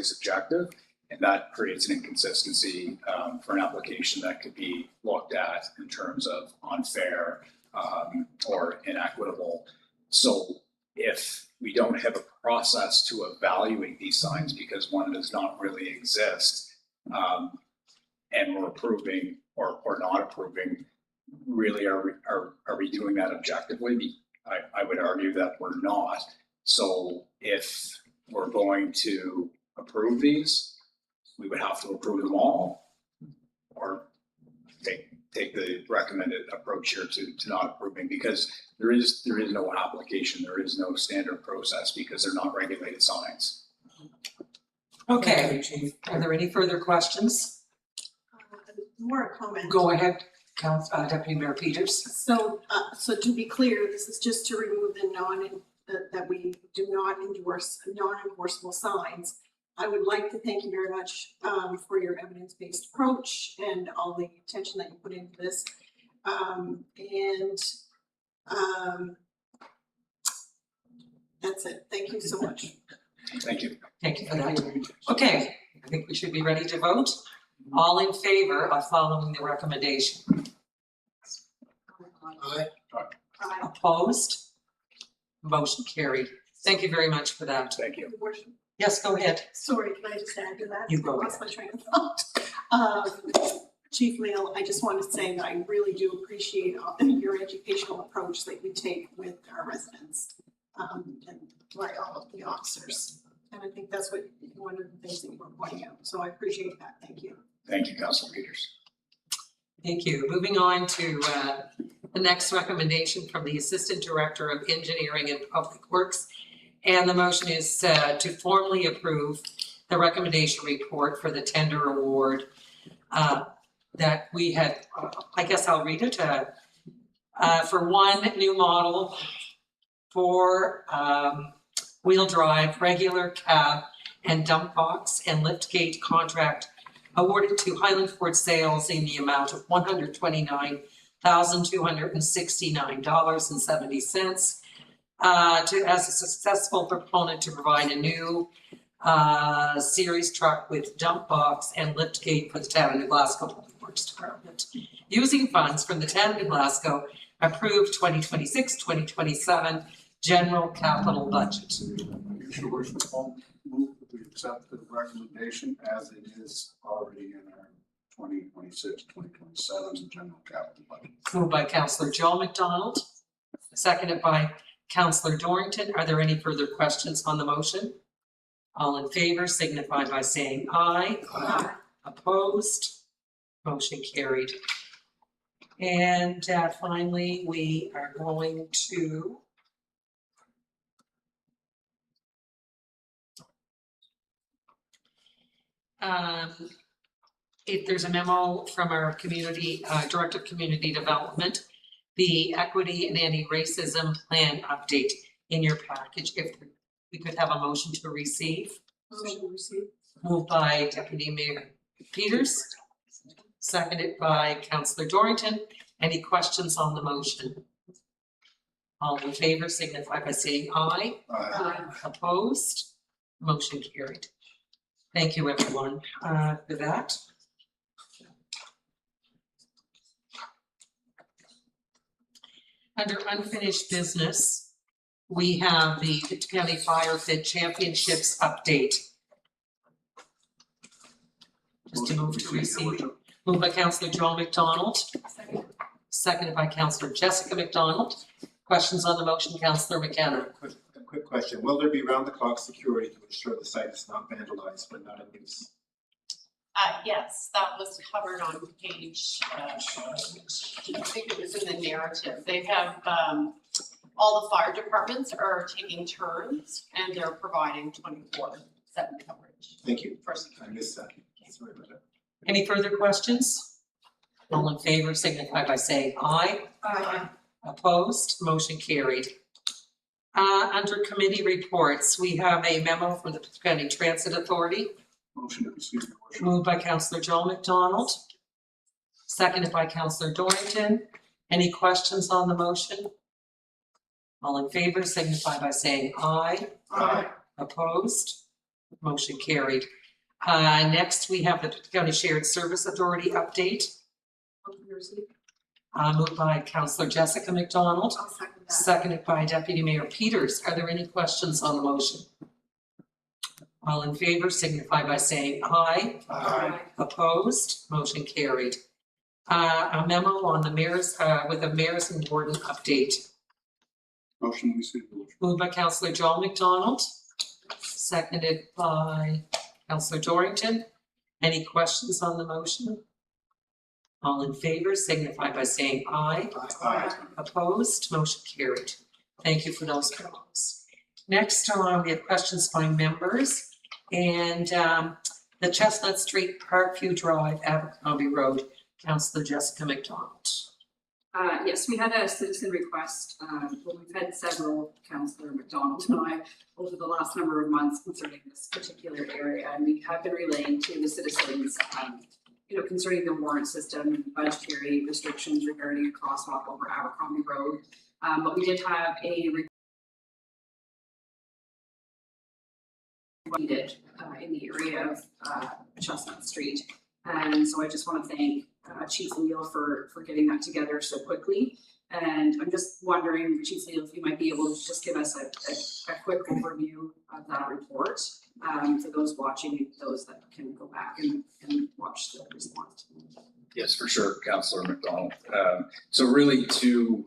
subjective, and that creates an inconsistency for an application that could be looked at in terms of unfair or inequitable. So if we don't have a process to evaluate these signs because one does not really exist, and we're approving or not approving, really are we doing that objectively? I would argue that we're not. So if we're going to approve these, we would have to approve them all, or take the recommended approach here to not approving, because there is no application, there is no standard process, because they're not regulated signs. Okay, are there any further questions? More a comment. Go ahead, Deputy Mayor Peters. So to be clear, this is just to remove that we do not endorse non-enforceable signs. I would like to thank you very much for your evidence-based approach and all the attention that you put into this. That's it. Thank you so much. Thank you. Thank you for that. Okay, I think we should be ready to vote. All in favor of following the recommendation? Aye. Opposed? Motion carried. Thank you very much for that. Thank you. Yes, go ahead. Sorry, can I just add to that? You go I lost my train of thought. Chief Mail, I just want to say that I really do appreciate your educational approach that you take with our residents and by all of the officers. And I think that's one of the things that you were pointing out. So I appreciate that. Thank you. Thank you, Councilor Peters. Thank you. Moving on to the next recommendation from the Assistant Director of Engineering and Public Works. And the motion is to formally approve the recommendation report for the tender award that we had, I guess I'll read it, for one new model for wheel drive, regular cab and dump box and lift gate contract awarded to Highland Ford Sales in the amount of $129,269.70 as a successful proponent to provide a new series truck with dump box and lift gate for the town of Glasgow Public Works Department, using funds from the town of Glasgow approved 2026-2027 general capital budget. Your worship, I'll move that we accept the recommendation as it is already in our 2026-2027 general capital budget. Moved by Councillor Joe McDonald, seconded by Councillor Dorrington. Are there any further questions on the motion? All in favor signify by saying aye. Aye. Opposed? Motion carried. And finally, we are going to if there's a memo from our community, Director of Community Development, the Equity and Anti-Racism Plan update in your package. If we could have a motion to receive. Motion to receive. Moved by Deputy Mayor Peters, seconded by Councillor Dorrington. Any questions on the motion? All in favor signify by saying aye. Aye. Opposed? Motion carried. Thank you, everyone, for that. Under unfinished business, we have the Victor County Fire Fit Championships update. Just to move to receive. Moved by Councillor Joe McDonald. Seconded by Councillor Jessica McDonald. Questions on the motion, Councillor McKenna? A quick question. Will there be round-the-clock security to ensure the site is not vandalized but not in use? Yes, that was covered on page, I think it was in the narrative. They have, all the fire departments are taking turns and they're providing 24/7 coverage. Thank you. For I missed that. Sorry about that. Any further questions? All in favor signify by saying aye. Aye. Opposed? Motion carried. Under committee reports, we have a memo from the Victor County Transit Authority. Motion to receive, your worship. Moved by Councillor Joe McDonald, seconded by Councillor Dorrington. Any questions on the motion? All in favor signify by saying aye. Aye. Opposed? Motion carried. Next, we have the County Shared Service Authority update, moved by Councillor Jessica McDonald, I'll second that. seconded by Deputy Mayor Peters. Are there any questions on the motion? All in favor signify by saying aye. Aye. Opposed? Motion carried. A memo on the mayor's, with a mayor's and warden update, Motion received. moved by Councillor John McDonald, seconded by Councillor Dorrington. Any questions on the motion? All in favor signify by saying aye. Aye. Opposed? Motion carried. Thank you for those memos. Next on, we have questions by members. And the Chestnut Street, Parkview Drive, Abercrombie Road, Councillor Jessica McDonald. Yes, we had a citizen request, well, we've had several, Councillor McDonald and I, over the last number of months concerning this particular area, and we have been relaying to the citizens, concerning the warrant system and budgetary restrictions regarding a crosswalk over Abercrombie Road. But we did have a needed in the area of Chestnut Street. And so I just want to thank Chief Leal for getting that together so quickly. And I'm just wondering, Chief Leal, if you might be able to just give us a quick overview of that report for those watching, those that can go back and watch the response. Yes, for sure, Councillor McDonald. So really two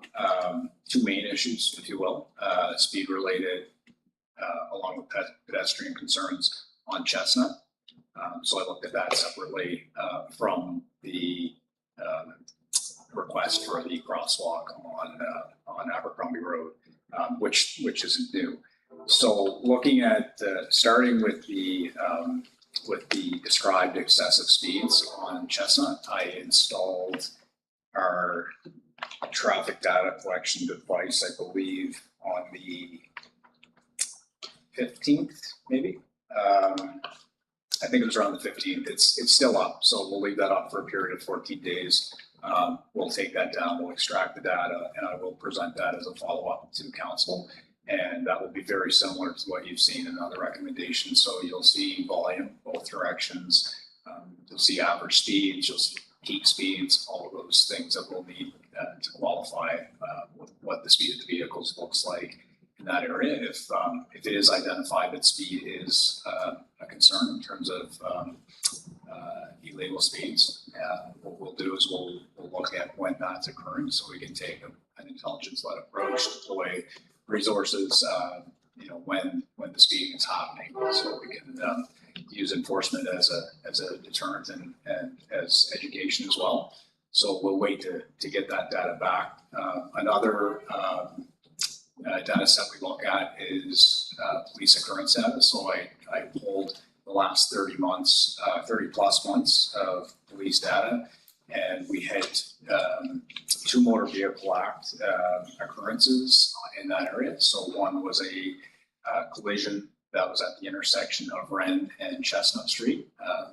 main issues, if you will, speed related, along with pedestrian concerns on Chestnut. So I looked at that separately from the request for the crosswalk on Abercrombie Road, which isn't new. So looking at starting with the described excessive speeds on Chestnut, I installed our traffic data collection device, I believe, on the 15th, maybe. I think it was around the 15th. It's still up, so we'll leave that up for a period of 14 days. We'll take that down, we'll extract the data, and I will present that as a follow-up to council. And that will be very similar to what you've seen in other recommendations. So you'll see volume, both directions. You'll see average speeds, you'll see peak speeds, all of those things that we'll need to qualify what the speed of the vehicles looks like in that area. If it is identified that speed is a concern in terms of illegal speeds, what we'll do is we'll look at when that's occurring, so we can take an intelligence-led approach to deploy resources, when the speeding is happening, so we can use enforcement as a deterrent and as education as well. So we'll wait to get that data back. Another data set we look at is police occurrence data. So I pulled the last 30 plus months of police data, and we had 2 motor vehicle act occurrences in that area. So one was a collision that was at the intersection of Wren and Chestnut Street.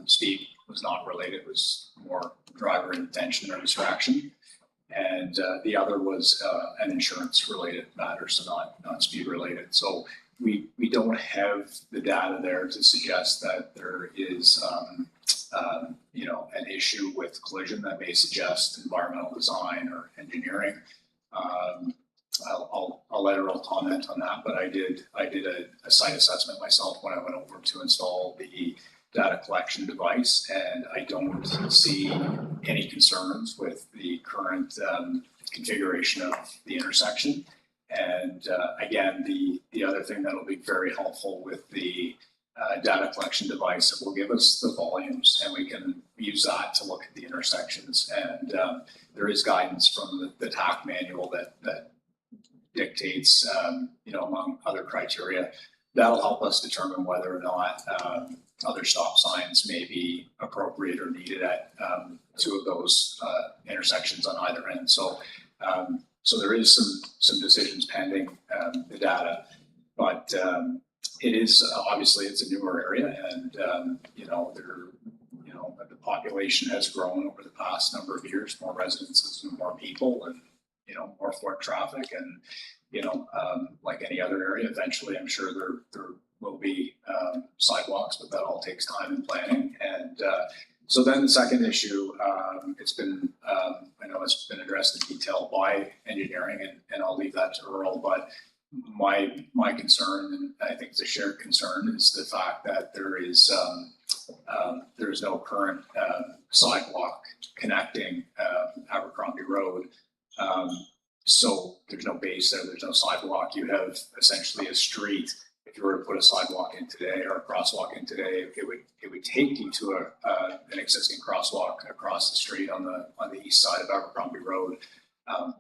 Speed was not related, it was more driver intention or distraction. And the other was an insurance related matter, so not speed related. So we don't have the data there to suggest that there is an issue with collision that may suggest environmental design or engineering. I'll let Earl comment on that, but I did a site assessment myself when I went over to install the data collection device, and I don't see any concerns with the current configuration of the intersection. And again, the other thing that will be very helpful with the data collection device, it will give us the volumes, and we can use that to look at the intersections. And there is guidance from the TAC manual that dictates, among other criteria, that'll help us determine whether or not other stop signs may be appropriate or needed at 2 of those intersections on either end. So there is some decisions pending, the data, but it is obviously it's a newer area, and know, the population has grown over the past number of years, more residences and more people and, you know, more foot traffic and, you know, like any other area, eventually I'm sure there will be sidewalks, but that all takes time and planning. And so then the second issue, it's been, I know it's been addressed in detail by engineering and I'll leave that to Earl, but my concern, and I think it's a shared concern, is the fact that there is no current sidewalk connecting Abercrombie Road. So there's no base there, there's no sidewalk. You have essentially a street. If you were to put a sidewalk in today or a crosswalk in today, it would take you to an existing crosswalk across the street on the east side of Abercrombie Road.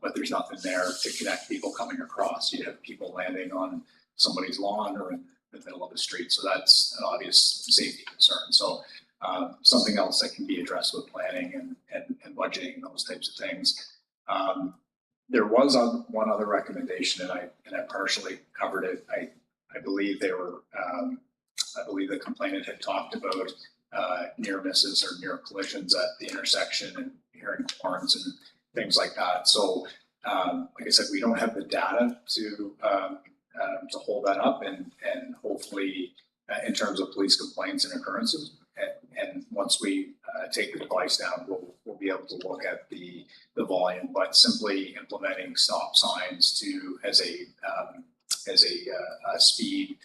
But there's nothing there to connect people coming across. You have people landing on somebody's lawn or in the middle of the street. So that's an obvious safety concern. So something else that can be addressed with planning and budgeting and those types of things. There was one other recommendation, and I partially covered it. I believe they were. I believe the complainant had talked about near misses or near collisions at the intersection and hearing horns and things like that. So, like I said, we don't have the data to hold that up, and hopefully, in terms of police complaints and occurrences, and once we take the device down, we'll be able to look at the volume. But simply implementing stop signs as a speed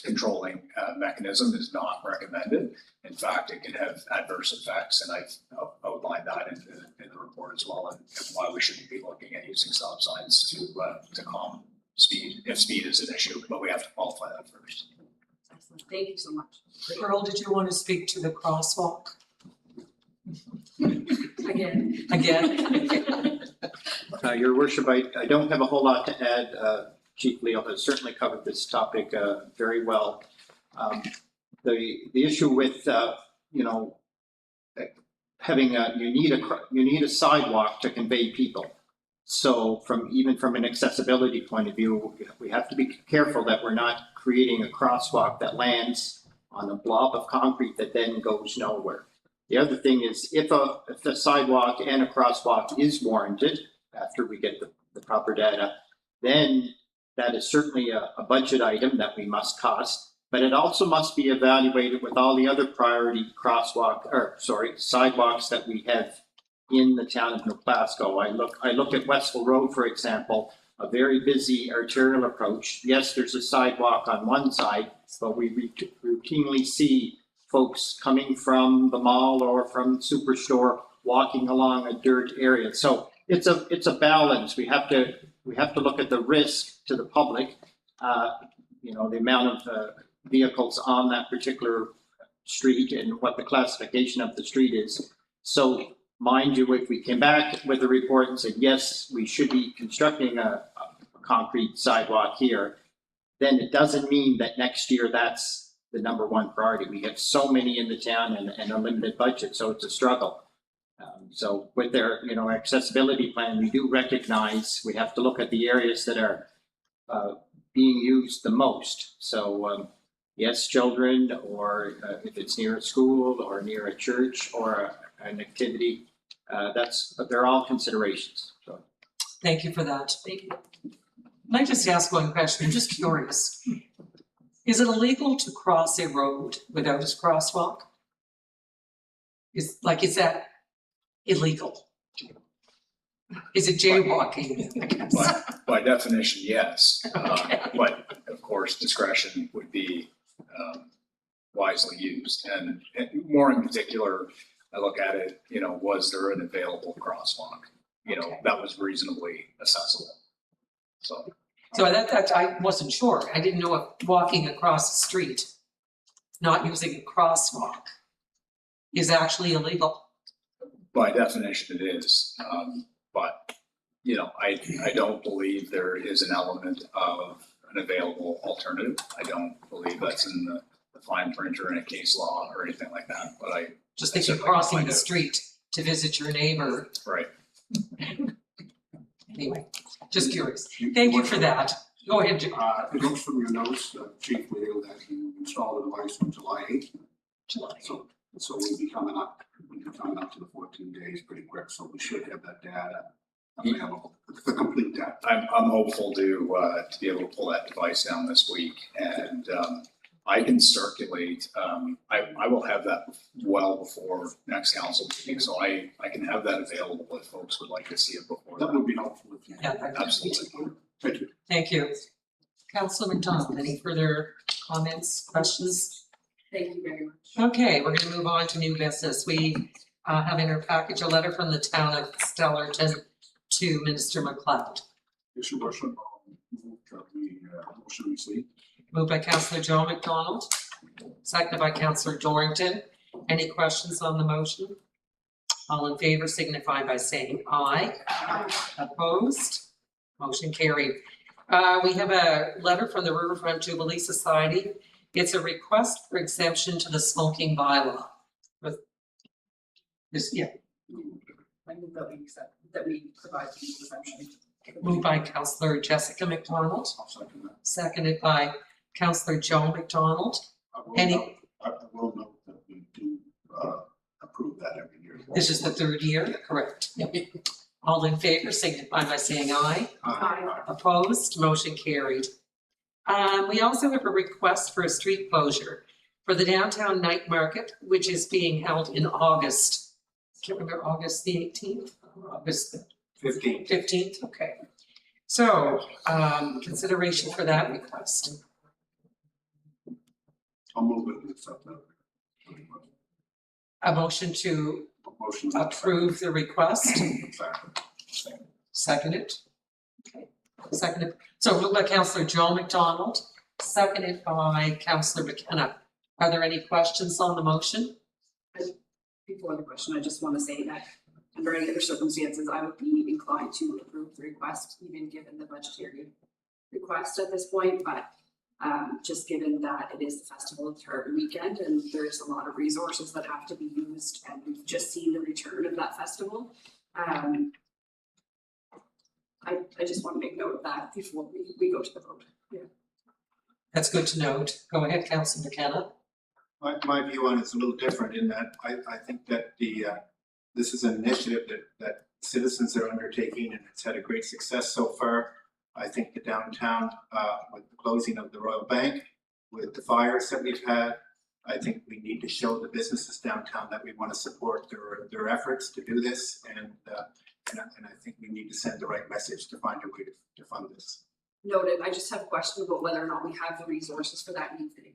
controlling mechanism is not recommended. In fact, it can have adverse effects, and I've outlined that in the report as well, and why we shouldn't be looking at using stop signs to calm speed, if speed is an issue, but we have to qualify that first. Excellent. Thank you so much. Earl, did you want to speak to the crosswalk? Again. Again? Your worship, I don't have a whole lot to add. Chief Leo has certainly covered this topic very well. The issue with having you need a sidewalk to convey people. So even from an accessibility point of view, we have to be careful that we're not creating a crosswalk that lands on a blob of concrete that then goes nowhere. The other thing is if the sidewalk and a crosswalk is warranted after we get the proper data, then that is certainly a budget item that we must cost, but it also must be evaluated with all the other priority sidewalks that we have in the town of New Glasgow. I look at Westville Road, for example, a very busy arterial approach. Yes, there's a sidewalk on one side, but we routinely see folks coming from the mall or from the superstore walking along a dirt area. So it's a balance. We have to look at the risk to the public, the amount of vehicles on that particular street and what the classification of the street is. So mind you, if we came back with a report and said, yes, we should be constructing a concrete sidewalk here, then it doesn't mean that next year that's the number one priority. We have so many in the town and a limited budget, so it's a struggle. So with their, accessibility plan, we do recognize we have to look at the areas that are being used the most. So yes, children, or if it's near a school or near a church or an activity, they're all considerations. So. Thank you for that. Thank you. Can I just ask one question? I'm just curious. Is it illegal to cross a road without a crosswalk? Is that illegal? Is it jaywalking, I guess? By definition, yes. Okay. But of course, discretion would be wisely used. And more in particular, I look at it, was there an available crosswalk? That was reasonably accessible. So that I wasn't sure. I didn't know if walking across the street, not using a crosswalk, is actually illegal. By definition, it is. But I don't believe there is an element of an available alternative. I don't believe that's in the fine print or in a case law or anything like that. But I just think you're crossing the street to visit your neighbor. Right. Anyway, just curious. Thank you for that. Go ahead, Jim. It looks from your notes, Chief Leo, that you installed a device on July 8th. July. So we'll be coming up to the 14 days pretty quick, so we should have that data available, the complete data. I'm hopeful to be able to pull that device down this week, and I can circulate, I will have that well before next council meeting, so I can have that available if folks would like to see it before That that. would be helpful if you. Yeah. Absolutely. Thank you. Thank you. Councilor McDonald, any further comments, questions? Thank you very much. Okay, we're gonna move on to new business. We have in our package a letter from the town of Stellarton to Minister McLeod. Yes, Your Worship, move that we, motion received. Moved by Councillor Joe McDonald, seconded by Councillor Dorrington. Any questions on the motion? All in favor signify by saying aye. Opposed? Motion carried. We have a letter from the Riverfront Jubilee Society. It's a request for exemption to the smoking bylaw. With this, yeah, I move that we accept, that we provide the exemption. moved by Councillor Jessica McDonald, I'll second that. seconded by Councillor Joe McDonald. I will Any- note- I will note that we do, approve that every year. This is the third year, correct? Yep. All in favor signify by saying aye. Aye. Opposed, motion carried. We also have a request for a street closure for the downtown night market, which is being held in August. Can't remember, August the 18th, or August the 15. 15th, okay. So, consideration for that request. I'll move it and accept that. A motion to Motion. approve the request, Exactly. seconded. Okay, seconded. So moved by Councillor Joe McDonald, seconded by Councillor McKenna. Are there any questions on the motion? Before the question, I just want to say that under any other circumstances, I would be inclined to approve the request, even given the budgetary request at this point, but just given that it is the festival of Tartan weekend and there's a lot of resources that have to be used, and we've just seen the return of that festival. I just want to make note of that before we go to the vote. Yeah. That's good to note. Go ahead, Councillor McKenna. My view on it's a little different in that I think that this is an initiative that citizens are undertaking, and it's had a great success so far. I think the downtown, with the closing of the Royal Bank, with the fires that we've had, I think we need to show the businesses downtown that we want to support their efforts to do this, and I think we need to send the right message to find a way to fund this. Noted. I just have a question about whether or not we have the resources for that evening.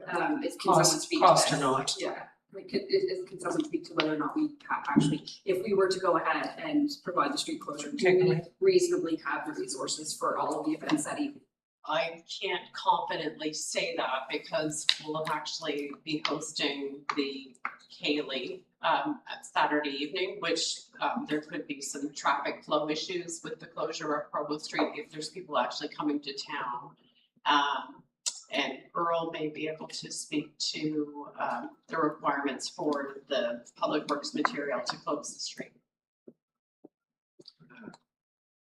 Can someone speak to Cost or that? not. Yeah, like, can someone speak to whether or not we actually, if we were to go ahead and provide the street closure, do we reasonably have the resources for all of the events that evening? I can't confidently say that because we'll actually be hosting the Kaylee at Saturday evening, which there could be some traffic flow issues with the closure of Provo Street if there's people actually coming to town. And Earl may be able to speak to the requirements for the public works material to close the street.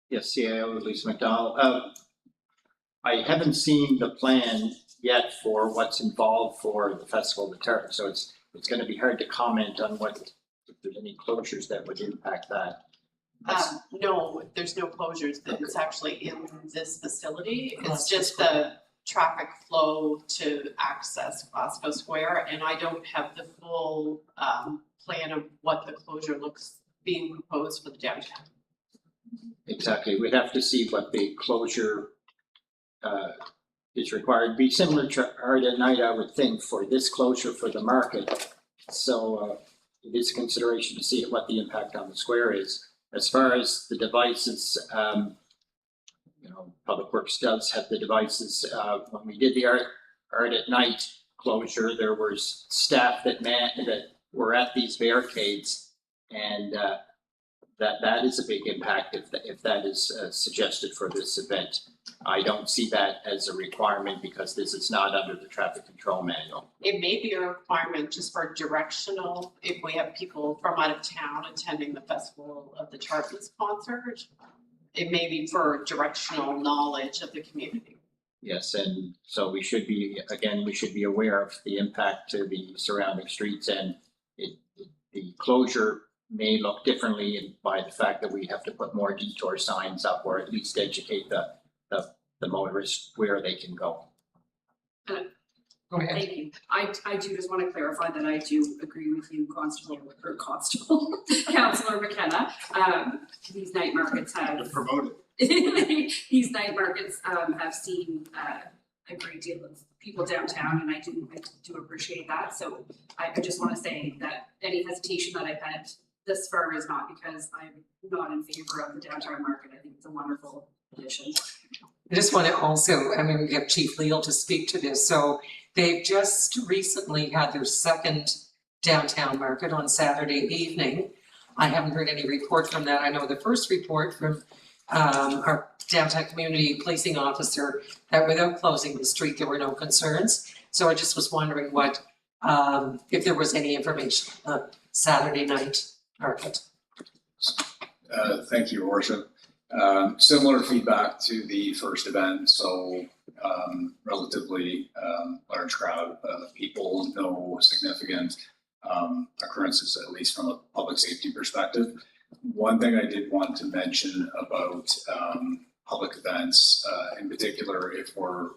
Yes, CAO Lisa McDonald. I haven't seen the plan yet for what's involved for the Festival of the Tartan, so it's going to be hard to comment on if there's any closures that would impact that. No, there's no closures. It's actually in this facility. It's just the traffic flow to access Glasgow Square, and I don't have the full plan of what the closure looks being proposed for the downtown. Exactly. We'd have to see what the closure is required. Be similar to Art at Night, I would think, for this closure for the market. So it is a consideration to see what the impact on the square is. As far as the devices, Public Works does have the devices. When we did the Art at Night closure, there was staff that were at these barricades, and that is a big impact if that is suggested for this event. I don't see that as a requirement because this is not under the traffic control manual. It may be a requirement just for directional, if we have people from out of town attending the Festival of the Tartan concert. It may be for directional knowledge of the community. Yes, and so we should be, again, we should be aware of the impact to the surrounding streets, and the closure may look differently by the fact that we have to put more detour signs up, or at least educate the motorists where they can go. Go ahead. Thank you. I do just want to clarify that I do agree with you, Constable, Councillor McKenna. These night markets have Promoted. these night markets have seen a great deal of people downtown, and I do appreciate that. So I just want to say that any hesitation that I've had this far is not because I'm not in favor of the downtown market. I think it's a wonderful addition. I just want to also, I mean, we have Chief Leal to speak to this. So they've just recently had their second downtown market on Saturday evening. I haven't heard any report from that. I know the first report from our downtown community policing officer that without closing the street, there were no concerns. So I just was wondering what, if there was any information on Saturday night market. Thank you, Your Worship. Similar feedback to the first event, so relatively large crowd of people, no significant occurrences, at least from a public safety perspective. One thing I did want to mention about public events, in particular, if we're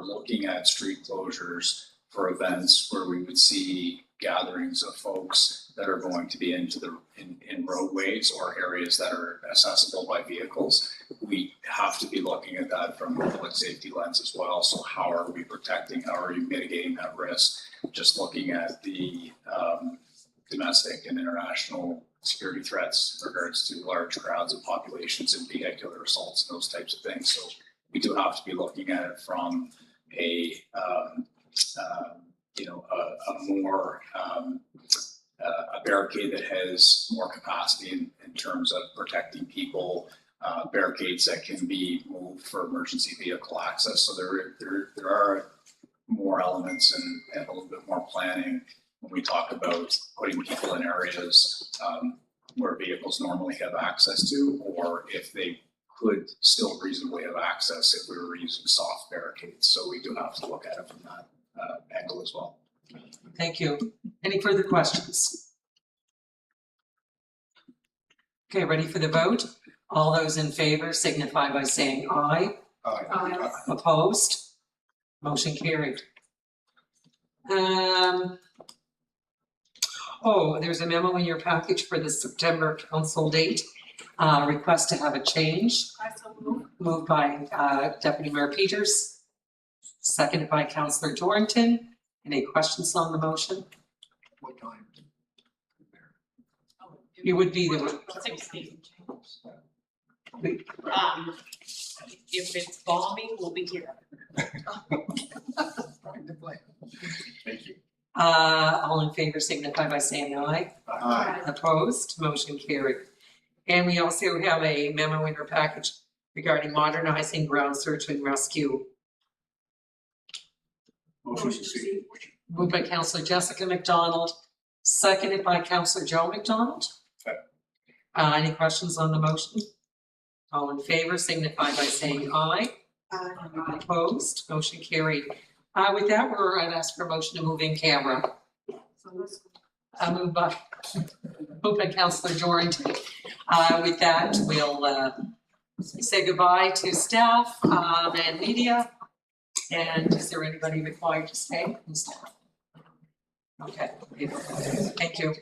looking at street closures for events where we would see gatherings of folks that are going to be in roadways or areas that are accessible by vehicles, we have to be looking at that from a public safety lens as well. So how are we protecting, how are you mitigating that risk? Just looking at the domestic and international security threats in regards to large crowds of populations and vehicular assaults and those types of things. So we do have to be looking at it from a more a barricade that has more capacity in terms of protecting people, barricades that can be moved for emergency vehicle access. So there are more elements and a little bit more planning when we talk about putting people in areas where vehicles normally have access to, or if they could still reasonably have access if we were using soft barricades. So we do have to look at it from that angle as well. Thank you. Any further questions? Okay, ready for the vote? All those in favor signify by saying aye. Aye. Opposed? Motion carried. There's a memo in your package for the September council date. Request to have a change. Moved by Deputy Mayor Peters. Seconded by Councillor Dorrington. Any questions on the motion? What time? You would be the. 16. If it's balmy, we'll be here. Thank you. All in favor signify by saying aye. Aye. Opposed? Motion carried. And we also have a memo in our package regarding modernizing ground search and rescue. Motion to see. Moved by Councillor Jessica McDonald, seconded by Councillor Joe McDonald. Any questions on the motion? All in favor signify by saying aye. Opposed? Motion carried. With that, I'd ask for a motion to move in camera. Moved by Councillor Dorrington. With that, we'll say goodbye to staff and media. And is there anybody required to stay from staff? Okay, thank you.